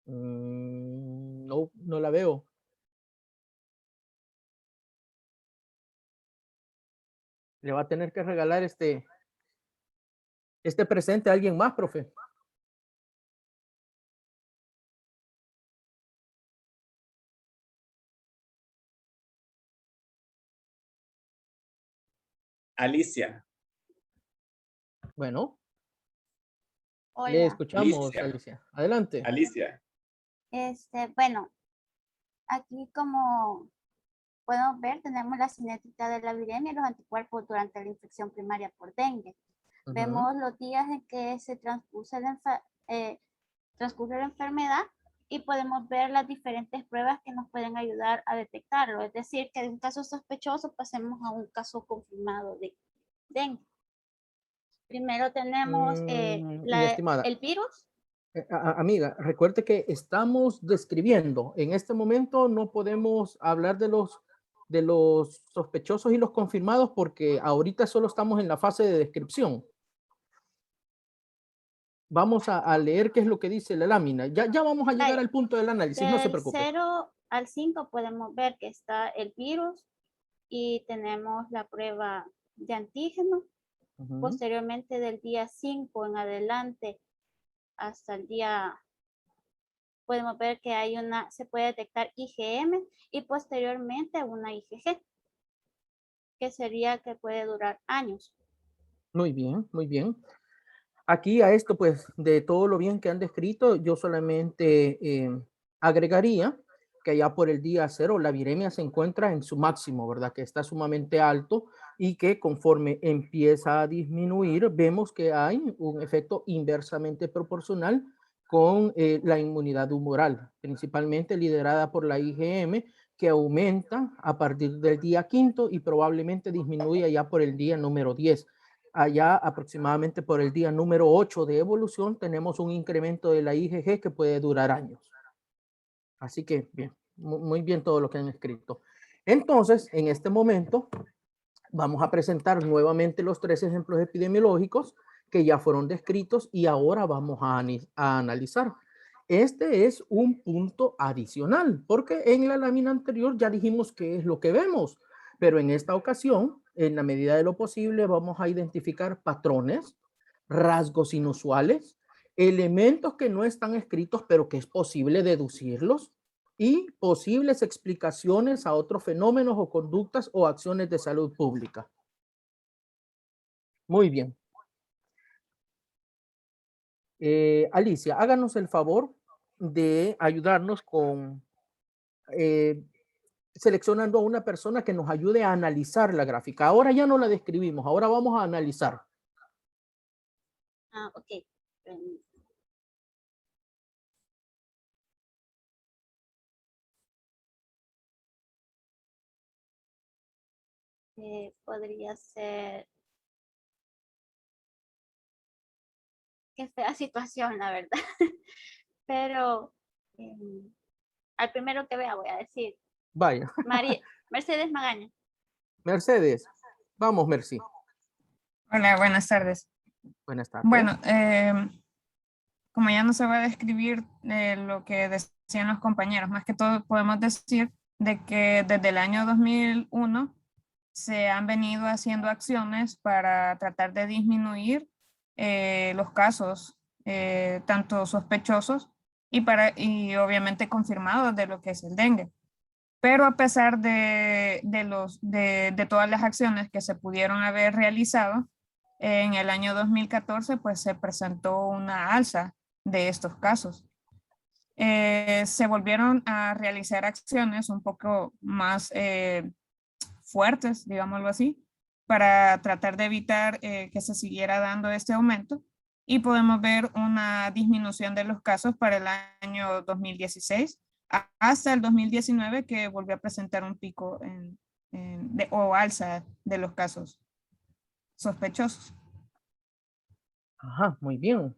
No la veo. Le va a tener que regalar este presente a alguien más, profe. Alicia. Bueno. Hola. Le escuchamos, Alicia. Adelante. Alicia. Bueno, aquí como podemos ver, tenemos la cinética de la viremia y los anticuerpos durante la infección primaria por dengue. Vemos los días en que se transcurre la enfermedad y podemos ver las diferentes pruebas que nos pueden ayudar a detectarlo. Es decir, que de un caso sospechoso pasemos a un caso confirmado de dengue. Primero tenemos mi estimada, el virus. Amiga, recuerde que estamos describiendo. En este momento no podemos hablar de los sospechosos y los confirmados porque ahorita solo estamos en la fase de descripción. Vamos a leer qué es lo que dice la lámina. Ya vamos a llegar al punto del análisis, no se preocupe. Del 0 al 5 podemos ver que está el virus y tenemos la prueba de antígeno. Posteriormente del día 5 en adelante hasta el día podemos ver que se puede detectar IgM y posteriormente una IgG, que sería que puede durar años. Muy bien, muy bien. Aquí a esto, pues, de todo lo bien que han descrito, yo solamente agregaría que ya por el día 0 la viremia se encuentra en su máximo, ¿verdad? Que está sumamente alto y que conforme empieza a disminuir, vemos que hay un efecto inversamente proporcional con la inmunidad humoral, principalmente liderada por la IgM, que aumenta a partir del día 5 y probablemente disminuye ya por el día número 10. Allá aproximadamente por el día número 8 de evolución tenemos un incremento de la IgG que puede durar años. Así que bien, muy bien todo lo que han escrito. Entonces, en este momento vamos a presentar nuevamente los 3 ejemplos epidemiológicos que ya fueron descritos y ahora vamos a analizar. Este es un punto adicional porque en la lámina anterior ya dijimos qué es lo que vemos, pero en esta ocasión, en la medida de lo posible, vamos a identificar patrones, rasgos inusuales, elementos que no están escritos, pero que es posible deducirlos, y posibles explicaciones a otros fenómenos o conductas o acciones de salud pública. Muy bien. Alicia, háganos el favor de ayudarnos con seleccionando a una persona que nos ayude a analizar la gráfica. Ahora ya no la describimos, ahora vamos a analizar. Ok. Podría ser... Qué fea situación, la verdad. Pero al primero que vea voy a decir. Vaya. Mercedes Magaña. Mercedes. Vamos, Mercy. Hola, buenas tardes. Buenas tardes. Bueno, como ya no se va a describir lo que decían los compañeros, más que todo podemos decir de que desde el año 2001 se han venido haciendo acciones para tratar de disminuir los casos, tanto sospechosos y obviamente confirmados de lo que es el dengue. Pero a pesar de todas las acciones que se pudieron haber realizado, en el año 2014 pues se presentó una alza de estos casos. Se volvieron a realizar acciones un poco más fuertes, digámoslo así, para tratar de evitar que se siguiera dando este aumento, y podemos ver una disminución de los casos para el año 2016 hasta el 2019, que volvió a presentar un pico o alza de los casos sospechosos. Ajá, muy bien.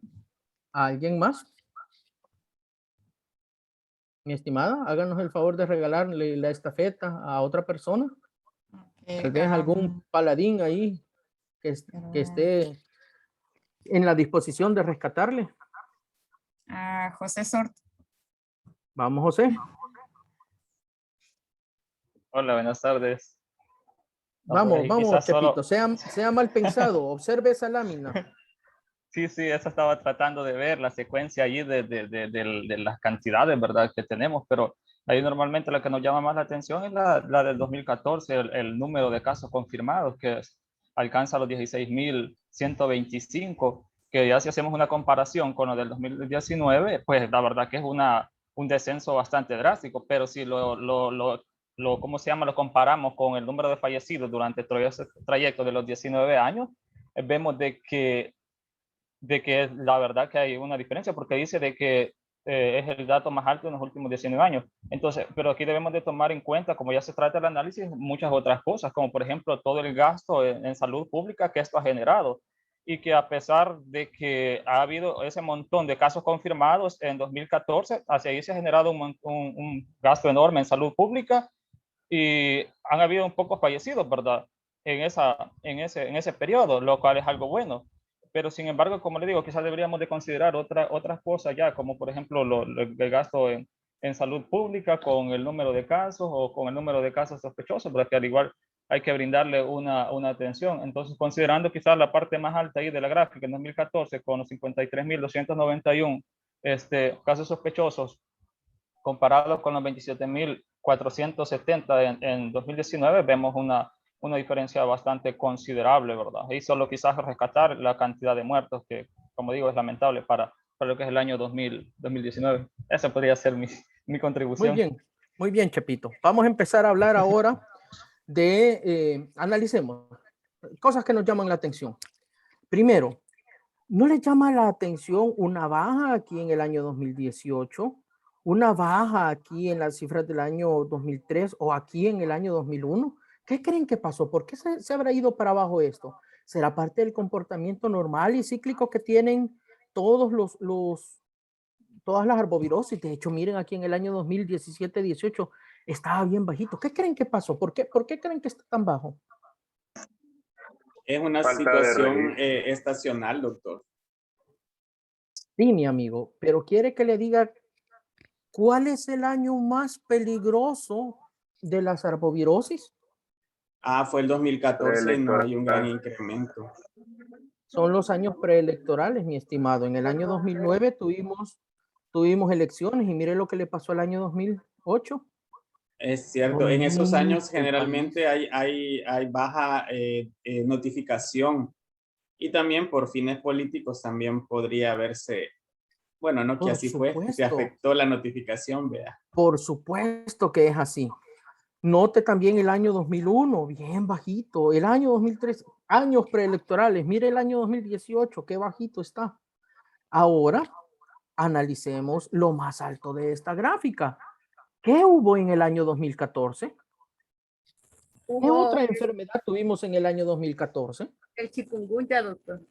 ¿Alguien más? Mi estimada, háganos el favor de regalarle la estafeta a otra persona. Tal vez algún paladín ahí que esté en la disposición de rescatarle. A José Sort. Vamos, José. Hola, buenas tardes. Vamos, vamos, Chepito, Solo... sea mal pensado, observe esa lámina. Sí, eso estaba tratando de ver la secuencia allí de las cantidades, ¿verdad?, que tenemos, pero ahí normalmente la que nos llama más la atención es la del 2014, el número de casos confirmados, que alcanza los 16.125, que ya si hacemos una comparación con lo del 2019, pues la verdad que es un descenso bastante drástico, pero si ¿cómo se llama? Lo comparamos con el número de fallecidos durante el trayecto de los 19 años, vemos de que la verdad que hay una diferencia, porque dice de que es el dato más alto en los últimos 19 años. Entonces, pero aquí debemos de tomar en cuenta, como ya se trata del análisis, muchas otras cosas, como por ejemplo todo el gasto en salud pública que esto ha generado, y que a pesar de que ha habido ese montón de casos confirmados en 2014, hacia ahí se ha generado un gasto enorme en salud pública, y han habido un poco fallecidos, ¿verdad?, en ese periodo, lo cual es algo bueno. Pero sin embargo, como le digo, quizás deberíamos de considerar otras cosas ya, como por ejemplo el gasto en salud pública con el número de casos o con el número de casos sospechosos, porque al igual hay que brindarle una atención. Entonces, considerando quizás la parte más alta ahí de la gráfica en 2014 con los 53.291 casos sospechosos, comparado con los 27.470 en 2019, vemos una diferencia bastante considerable, ¿verdad? Y solo quizás rescatar la cantidad de muertos que, como digo, es lamentable para lo que es el año 2019. Esa podría ser mi contribución. Muy bien, Chepito. Vamos a empezar a hablar ahora de, analicemos cosas que nos llaman la atención. Primero, ¿no le llama la atención una baja aquí en el año 2018? ¿Una baja aquí en las cifras del año 2003 o aquí en el año 2001? ¿Qué creen que pasó? ¿Por qué se habrá ido para abajo esto? ¿Será parte del comportamiento normal y cíclico que tienen todas las arbovirosis? De hecho, miren, aquí en el año 2017-18 estaba bien bajito. ¿Qué creen que pasó? ¿Por qué creen que está tan bajo? Es una situación estacional, doctor. Sí, mi amigo, pero quiere que le diga cuál es el año más peligroso de las arbovirosis. Fue el 2014 y no hay un gran incremento. Son los años preelectorales, mi estimado. En el año 2009 tuvimos elecciones y mire lo que le pasó al año 2008. Es cierto, en esos años generalmente hay baja notificación y también por fines políticos también podría verse, bueno, no que así fue, se afectó la notificación, vea. Por supuesto que es así. Note también el año 2001, bien bajito. El año 2003, años preelectorales. Mire el año 2018, qué bajito está. Ahora, analicemos lo más alto de esta gráfica. ¿Qué hubo en el año 2014? ¿Qué otra enfermedad tuvimos en el año 2014? El chikungunya, doctor.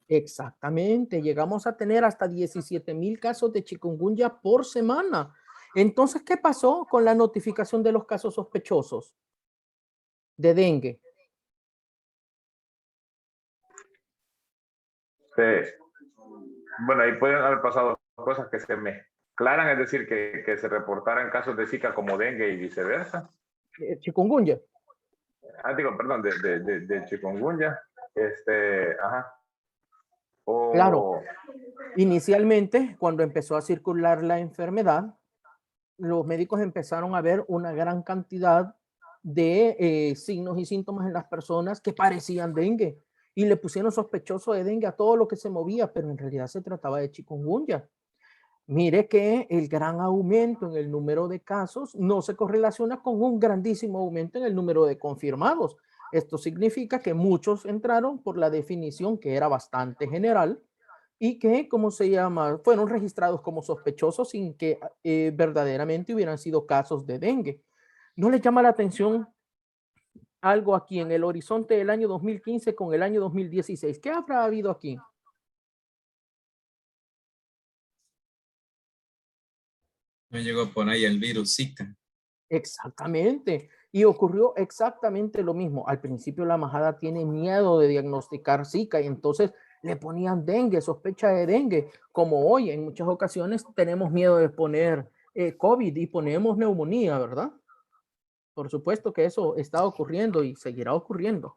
Exactamente. Llegamos a tener hasta 17,000 casos de chikungunya por semana. Entonces, ¿qué pasó con la notificación de los casos sospechosos de dengue? Sí. Bueno, ahí pueden haber pasado cosas que se mezclaran, es decir, que se reportaran casos de Zika como dengue y viceversa. Chikungunya. Digo, perdón, de chikungunya. Ajá. Claro. Inicialmente, cuando empezó a circular la enfermedad, los médicos empezaron a ver una gran cantidad de signos y síntomas en las personas que parecían dengue y le pusieron sospechoso de dengue a todo lo que se movía, pero en realidad se trataba de chikungunya. Mire que el gran aumento en el número de casos no se correlaciona con un grandísimo aumento en el número de confirmados. Esto significa que muchos entraron por la definición que era bastante general y que, ¿cómo se llama?, fueron registrados como sospechosos sin que verdaderamente hubieran sido casos de dengue. ¿No les llama la atención algo aquí en el horizonte del año 2015 con el año 2016? ¿Qué habrá habido aquí? No llegó por ahí el virus Zika. Exactamente. Y ocurrió exactamente lo mismo. Al principio la majada tiene miedo de diagnosticar Zika y entonces le ponían dengue, sospecha de dengue. Como hoy en muchas ocasiones tenemos miedo de poner COVID y ponemos neumonía, ¿verdad? Por supuesto que eso está ocurriendo y seguirá ocurriendo.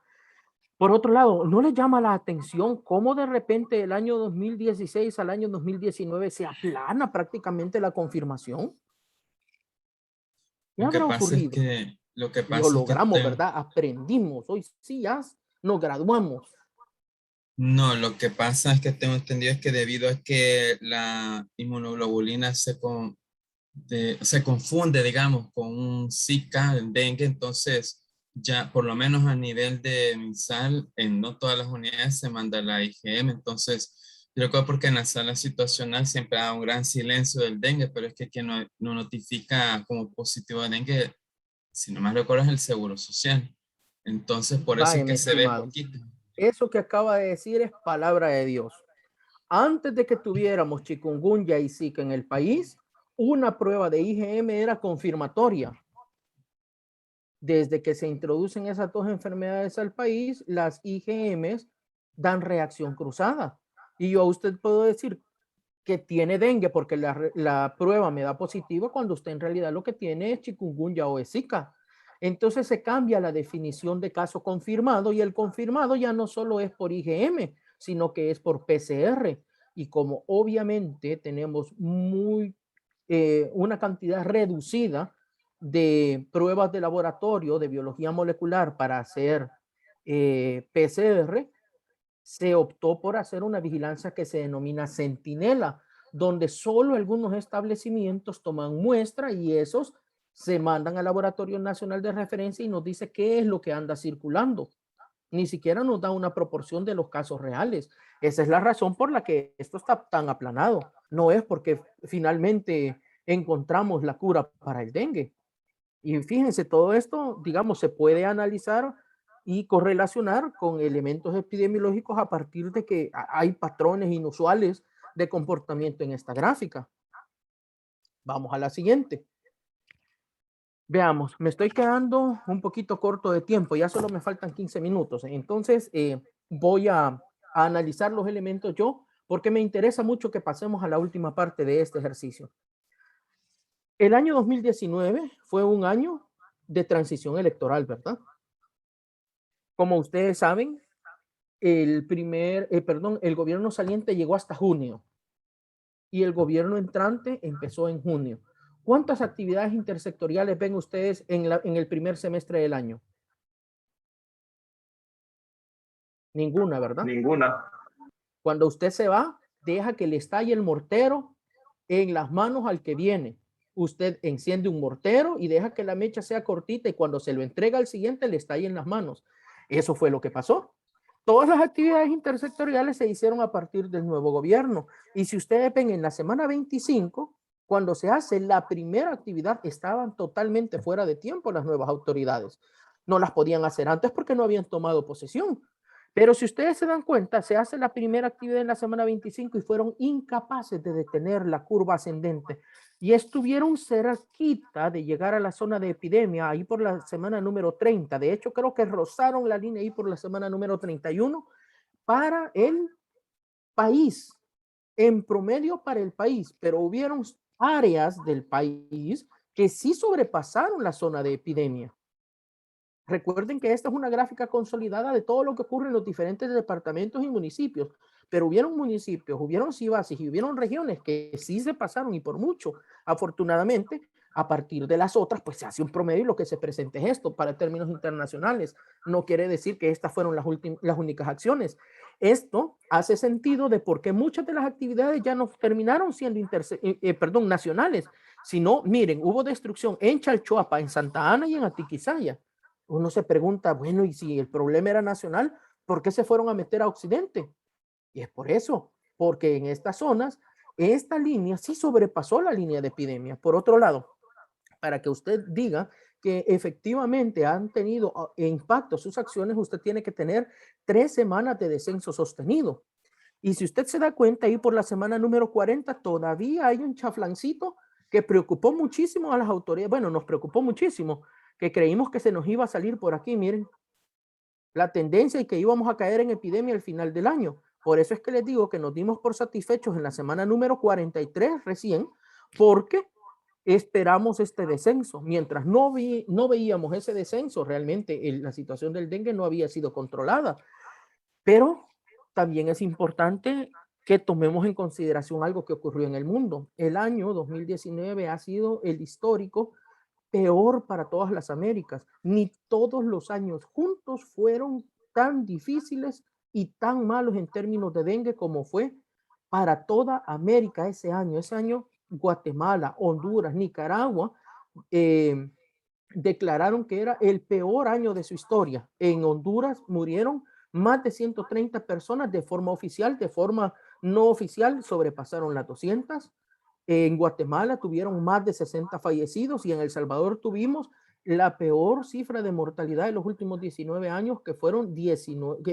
Por otro lado, ¿no le llama la atención cómo de repente del año 2016 al año 2019 se aplana prácticamente la confirmación? ¿Qué habrá ocurrido? Lo que pasa Lo logramos, es que ¿verdad? Aprendimos. Hoy sí ya nos graduamos. No, lo que pasa es que tengo entendido es que debido a que la inmunoglobulina se confunde, digamos, con un Zika, el dengue, entonces ya por lo menos a nivel de MinSal, en no todas las unidades se manda la IgM, entonces yo creo porque en la sala situacional siempre da un gran silencio del dengue, pero es que quien no notifica como positivo de dengue, si no más recuerdo, es el Seguro Social. Entonces por eso es que se ve poquito. Eso que acaba de decir es palabra de Dios. Antes de que tuviéramos chikungunya y Zika en el país, una prueba de IgM era confirmatoria. Desde que se introducen esas dos enfermedades al país, las IgMs dan reacción cruzada. Y yo a usted puedo decir que tiene dengue porque la prueba me da positivo cuando usted en realidad lo que tiene es chikungunya o es Zika. Entonces se cambia la definición de caso confirmado y el confirmado ya no solo es por IgM, sino que es por PCR. Y como obviamente tenemos muy una cantidad reducida de pruebas de laboratorio de biología molecular para hacer PCR, se optó por hacer una vigilancia que se denomina centinela, donde solo algunos establecimientos toman muestra y esos se mandan al Laboratorio Nacional de Referencia y nos dice qué es lo que anda circulando. Ni siquiera nos da una proporción de los casos reales. Esa es la razón por la que esto está tan aplanado. No es porque finalmente encontramos la cura para el dengue. Y fíjense, todo esto, digamos, se puede analizar y correlacionar con elementos epidemiológicos a partir de que hay patrones inusuales de comportamiento en esta gráfica. Vamos a la siguiente. Veamos, me estoy quedando un poquito corto de tiempo, ya solo me faltan 15 minutos. Entonces, voy a analizar los elementos yo, porque me interesa mucho que pasemos a la última parte de este ejercicio. El año 2019 fue un año de transición electoral, ¿verdad? Como ustedes saben, el gobierno saliente llegó hasta junio y el gobierno entrante empezó en junio. ¿Cuántas actividades intersectoriales ven ustedes en el primer semestre del año? Ninguna, ¿verdad? Ninguna. Cuando usted se va, deja que le estalle el mortero en las manos al que viene. Usted enciende un mortero y deja que la mecha sea cortita y cuando se lo entrega al siguiente le estalle en las manos. Eso fue lo que pasó. Todas las actividades intersectoriales se hicieron a partir del nuevo gobierno. Y si ustedes ven en la semana 25, cuando se hace la primera actividad, estaban totalmente fuera de tiempo las nuevas autoridades. No las podían hacer antes porque no habían tomado posesión. Pero si ustedes se dan cuenta, se hace la primera actividad en la semana 25 y fueron incapaces de detener la curva ascendente y estuvieron cerquita de llegar a la zona de epidemia ahí por la semana número 30. De hecho, creo que rozaron la línea ahí por la semana número 31 para el país, en promedio para el país, pero hubieron áreas del país que sí sobrepasaron la zona de epidemia. Recuerden que esta es una gráfica consolidada de todo lo que ocurre en los diferentes departamentos y municipios, pero hubieron municipios, hubieron ciudades y hubieron regiones que sí se pasaron y por mucho. Afortunadamente, a partir de las otras, pues se hace un promedio y lo que se presenta es esto para términos internacionales. No quiere decir que estas fueron las únicas acciones. Esto hace sentido de por qué muchas de las actividades ya no terminaron siendo nacionales, sino, miren, hubo destrucción en Chalchuapa, en Santa Ana y en Atiquizaya. Uno se pregunta, bueno, y si el problema era nacional, ¿por qué se fueron a meter a Occidente? Y es por eso, porque en estas zonas, esta línea sí sobrepasó la línea de epidemia. Por otro lado, para que usted diga que efectivamente han tenido impacto sus acciones, usted tiene que tener 3 semanas de descenso sostenido. Y si usted se da cuenta, ahí por la semana número 40 todavía hay un chaflancito que preocupó muchísimo a las autoridades. Bueno, nos preocupó muchísimo, que creímos que se nos iba a salir por aquí, miren, la tendencia y que íbamos a caer en epidemia al final del año. Por eso es que les digo que nos dimos por satisfechos en la semana número 43 recién, porque esperamos este descenso. Mientras no veíamos ese descenso, realmente la situación del dengue no había sido controlada. Pero también es importante que tomemos en consideración algo que ocurrió en el mundo. El año 2019 ha sido el histórico peor para todas las Américas. Ni todos los años juntos fueron tan difíciles y tan malos en términos de dengue como fue para toda América ese año. Ese año Guatemala, Honduras, Nicaragua declararon que era el peor año de su historia. En Honduras murieron más de 130 personas de forma oficial, de forma no oficial sobrepasaron las 200. En Guatemala tuvieron más de 60 fallecidos y en El Salvador tuvimos la peor cifra de mortalidad de los últimos 19 años, que fueron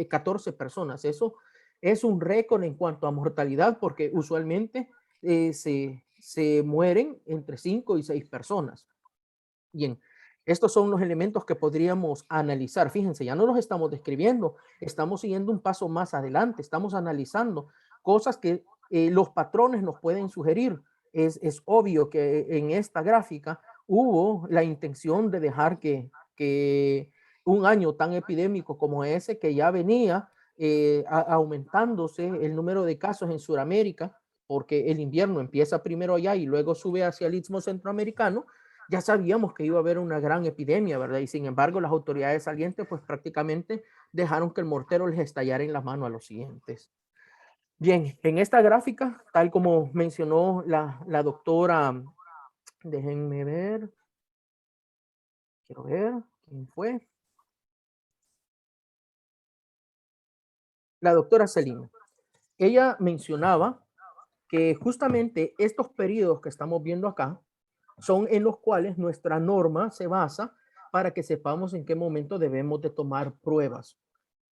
14 personas. Eso es un récord en cuanto a mortalidad, porque usualmente se mueren entre 5 y 6 personas. Bien, estos son los elementos que podríamos analizar. Fíjense, ya no los estamos describiendo, estamos siguiendo un paso más adelante, estamos analizando cosas que los patrones nos pueden sugerir. Es obvio que en esta gráfica hubo la intención de dejar que un año tan epidémico como ese, que ya venía aumentándose el número de casos en Sudamérica, porque el invierno empieza primero allá y luego sube hacia el Istmo Centroamericano, ya sabíamos que iba a haber una gran epidemia, ¿verdad? Y sin embargo, las autoridades salientes pues prácticamente dejaron que el mortero les estallara en la mano a los siguientes. Bien, en esta gráfica, tal como mencionó la doctora, déjenme ver, quiero ver quién fue. La doctora Celina. Ella mencionaba que justamente estos periodos que estamos viendo acá son en los cuales nuestra norma se basa para que sepamos en qué momento debemos de tomar pruebas.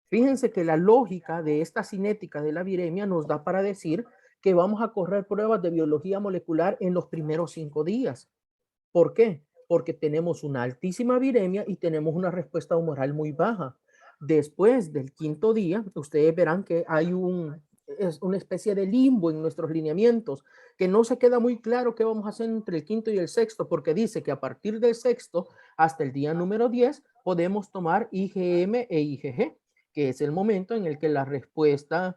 Fíjense que la lógica de esta cinética de la viremia nos da para decir que vamos a correr pruebas de biología molecular en los primeros 5 días. ¿Por qué? Porque tenemos una altísima viremia y tenemos una respuesta humoral muy baja. Después del 5.º día, ustedes verán que hay es una especie de limbo en nuestros lineamientos, que no se queda muy claro qué vamos a hacer entre el 5.º y el 6.º, porque dice que a partir del 6.º hasta el día número 10 podemos tomar IgM e IgG, que es el momento en el que la respuesta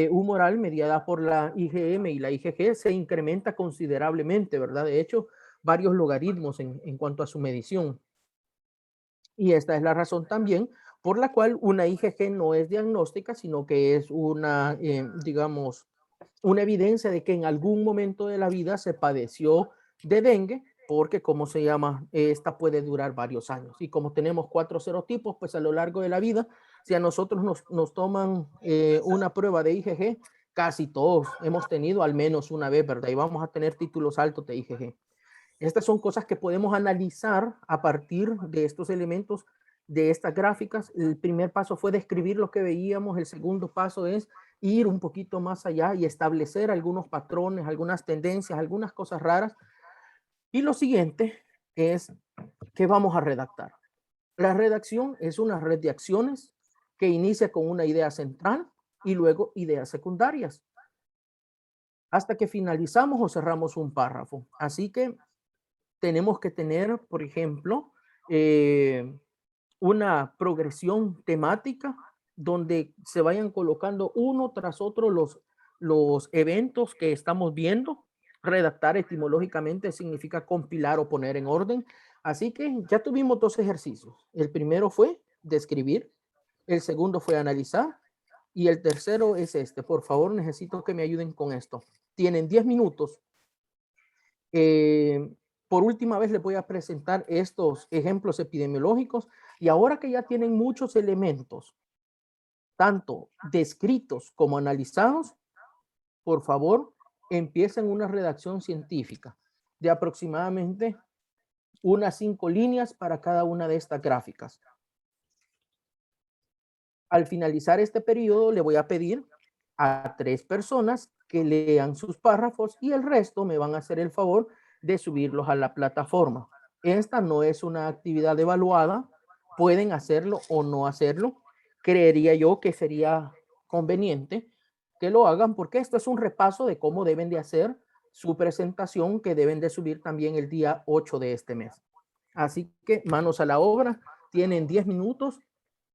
humoral mediada por la IgM y la IgG se incrementa considerablemente, ¿verdad? De hecho, varios logaritmos en cuanto a su medición. Y esta es la razón también por la cual una IgG no es diagnóstica, sino que es una, digamos, una evidencia de que en algún momento de la vida se padeció de dengue, porque, ¿cómo se llama? Esta puede durar varios años. Y como tenemos 4 serotipos, pues a lo largo de la vida, si a nosotros nos toman una prueba de IgG, casi todos hemos tenido al menos una vez, ¿verdad? Y vamos a tener títulos altos de IgG. Estas son cosas que podemos analizar a partir de estos elementos, de estas gráficas. El primer paso fue describir lo que veíamos. El segundo paso es ir un poquito más allá y establecer algunos patrones, algunas tendencias, algunas cosas raras. Y lo siguiente es que vamos a redactar. La redacción es una red de acciones que inicia con una idea central y luego ideas secundarias, hasta que finalizamos o cerramos un párrafo. Así que tenemos que tener, por ejemplo, una progresión temática donde se vayan colocando uno tras otro los eventos que estamos viendo. Redactar etimológicamente significa compilar o poner en orden. Así que ya tuvimos 2 ejercicios. El primero fue describir, el segundo fue analizar y el tercero es este. Por favor, necesito que me ayuden con esto. Tienen 10 minutos. Por última vez les voy a presentar estos ejemplos epidemiológicos y ahora que ya tienen muchos elementos, tanto descritos como analizados, por favor, empiecen una redacción científica de aproximadamente unas 5 líneas para cada una de estas gráficas. Al finalizar este periodo, le voy a pedir a 3 personas que lean sus párrafos y el resto me van a hacer el favor de subirlos a la plataforma. Esta no es una actividad evaluada, pueden hacerlo o no hacerlo. Creería yo que sería conveniente que lo hagan porque esto es un repaso de cómo deben de hacer su presentación que deben de subir también el día 8 de este mes. Así que manos a la obra, tienen 10 minutos.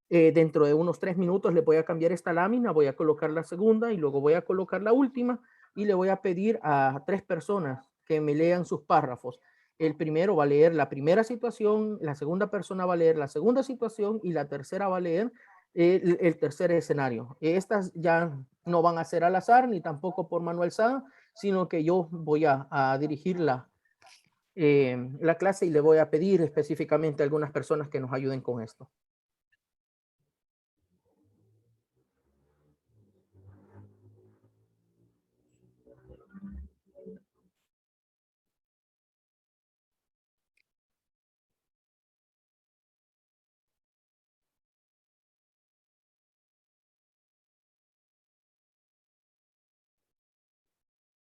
Dentro de unos 3 minutos le voy a cambiar esta lámina, voy a colocar la segunda y luego voy a colocar la última y le voy a pedir a 3 personas que me lean sus párrafos. El primero va a leer la primera situación, la segunda persona va a leer la segunda situación y la tercera va a leer el tercer escenario. Estas ya no van a ser al azar ni tampoco por Manuel Sada, sino que yo voy a dirigir la clase y le voy a pedir específicamente a algunas personas que nos ayuden con esto.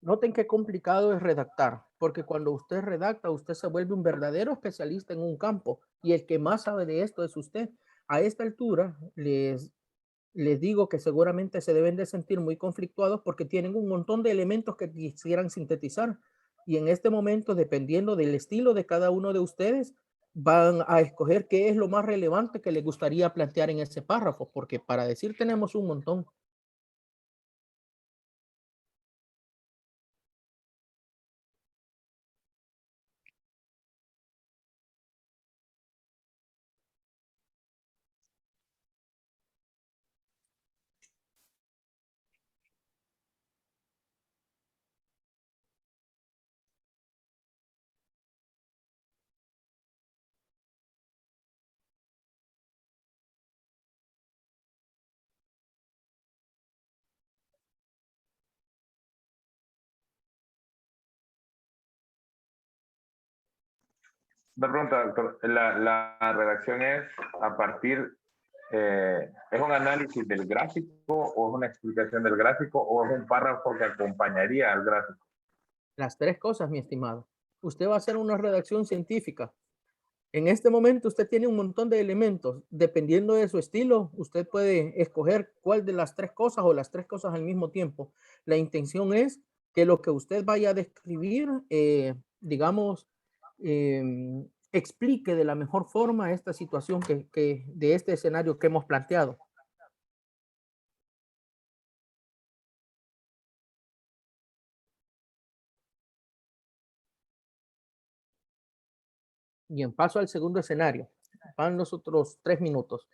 Noten qué complicado es redactar, porque cuando usted redacta, usted se vuelve un verdadero especialista en un campo y el que más sabe de esto es usted. A esta altura les digo que seguramente se deben de sentir muy conflictuados porque tienen un montón de elementos que quisieran sintetizar y en este momento, dependiendo del estilo de cada uno de ustedes, van a escoger qué es lo más relevante que les gustaría plantear en ese párrafo, porque para decir tenemos un montón. Una pregunta, doctor. La redacción es a partir, ¿es un análisis del gráfico o es una explicación del gráfico o es un párrafo que acompañaría al gráfico? Las tres cosas, mi estimado. Usted va a hacer una redacción científica. En este momento usted tiene un montón de elementos. Dependiendo de su estilo, usted puede escoger cuál de las tres cosas o las tres cosas al mismo tiempo. La intención es que lo que usted vaya a describir, digamos, explique de la mejor forma esta situación de este escenario que hemos planteado. Y en paso al segundo escenario. Van los otros 3 minutos.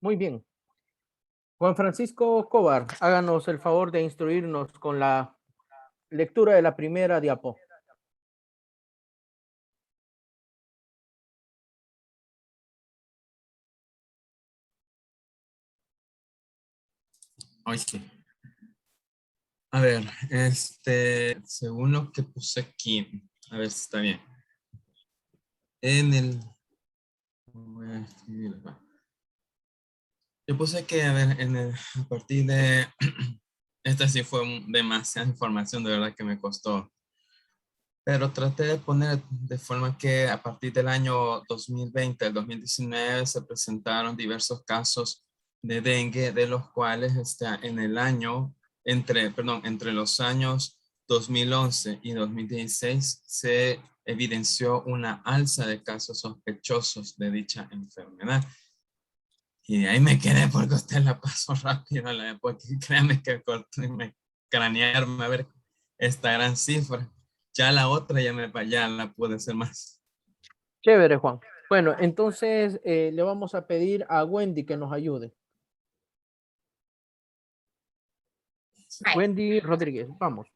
Muy bien. Juan Francisco Cobar, háganos el favor de instruirnos con la lectura de la primera diapo. Ok. A ver, según lo que puse aquí, a ver si está bien. En el... Voy a escribirlo, va. Yo puse que, a ver, a partir de... Esta sí fue demasiada información, de verdad que me costó. Pero traté de poner de forma que a partir del año 2020 al 2019 se presentaron diversos casos de dengue, de los cuales en el año, entre los años 2011 y 2016 se evidenció una alza de casos sospechosos de dicha enfermedad. Y de ahí me quedé porque usted la pasó rápido, porque créanme que me cranearme a ver esta gran cifra. Ya la otra ya la pude hacer más. Chévere, Juan. Bueno, entonces le vamos a pedir a Wendy que nos ayude. Wendy Rodríguez, vamos.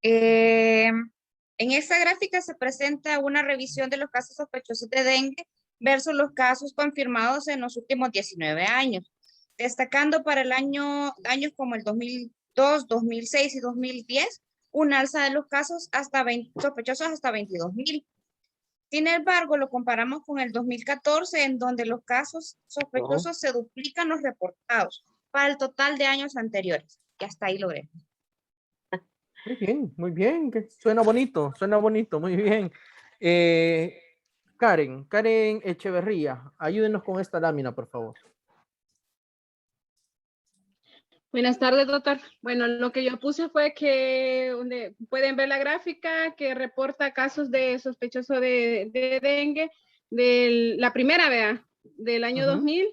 En esta gráfica se presenta una revisión de los casos sospechosos de dengue versus los casos confirmados en los últimos 19 años, destacando para años como el 2002, 2006 y 2010, un alza de los casos sospechosos hasta 22,000. Sin embargo, lo comparamos con el 2014, en donde los casos sospechosos se duplican los reportados para el total de años anteriores. Y hasta ahí lo dejo. Muy bien, que suena bonito, muy bien. Karen Echeverría, ayúdenos con esta lámina, por favor. Buenas tardes, doctor. Bueno, lo que yo puse fue que donde pueden ver la gráfica que reporta casos de sospechoso de dengue de la primera vez del año 2000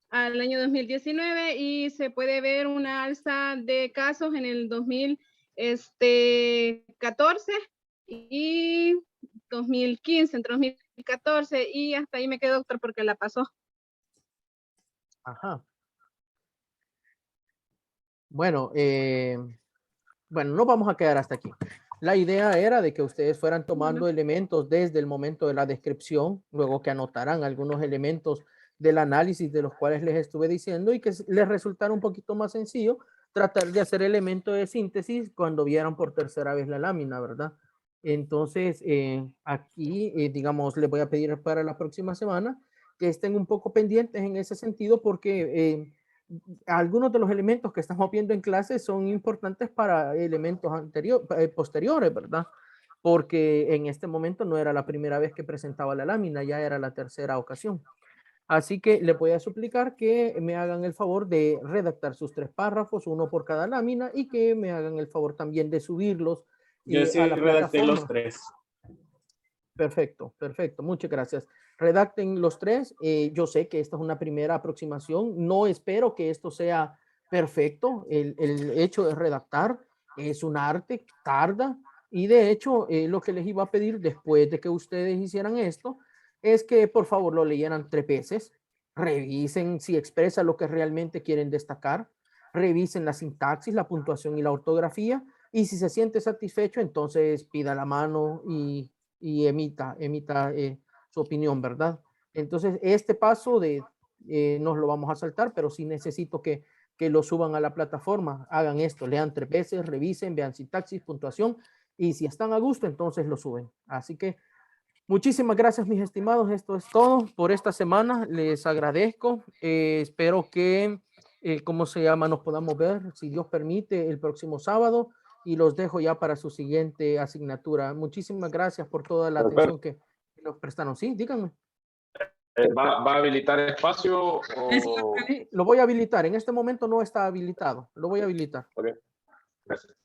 al año 2019 y se puede ver una alza de casos en el 2014 y 2015, entre 2014 y hasta ahí me quedo, doctor, porque la pasó. Ajá. Bueno, no vamos a quedar hasta aquí. La idea era de que ustedes fueran tomando elementos desde el momento de la descripción, luego que anotaran algunos elementos del análisis de los cuales les estuve diciendo y que les resultara un poquito más sencillo tratar de hacer elementos de síntesis cuando vieran por tercera vez la lámina, ¿verdad? Entonces, aquí, digamos, les voy a pedir para la próxima semana que estén un poco pendientes en ese sentido porque algunos de los elementos que estamos viendo en clase son importantes para elementos posteriores, ¿verdad? Porque en este momento no era la primera vez que presentaba la lámina, ya era la tercera ocasión. Así que les voy a suplicar que me hagan el favor de redactar sus 3 párrafos, uno por cada lámina, y que me hagan el favor también de subirlos Yo sí a la redacté plataforma. los 3. Perfecto, muchas gracias. Redacten los 3. Yo sé que esta es una primera aproximación. No espero que esto sea perfecto. El hecho de redactar es un arte, tarda. Y de hecho, lo que les iba a pedir después de que ustedes hicieran esto es que por favor lo leyeran 3 veces. Revisen si expresa lo que realmente quieren destacar. Revisen la sintaxis, la puntuación y la ortografía. Y si se siente satisfecho, entonces pida la mano y emita su opinión, ¿verdad? Entonces, este paso nos lo vamos a saltar, pero sí necesito que lo suban a la plataforma. Hagan esto, lean 3 veces, revisen, vean sintaxis, puntuación, y si están a gusto, entonces lo suben. Así que muchísimas gracias, mis estimados. Esto es todo por esta semana. Les agradezco. Espero que, nos podamos ver, si Dios permite, el próximo sábado. Y los dejo ya para su siguiente asignatura. Muchísimas gracias por toda la atención que nos prestaron. Sí, díganme. ¿Va a habilitar espacio o...? Sí, lo voy a habilitar. En este momento no está habilitado. Lo voy a habilitar. Ok, gracias.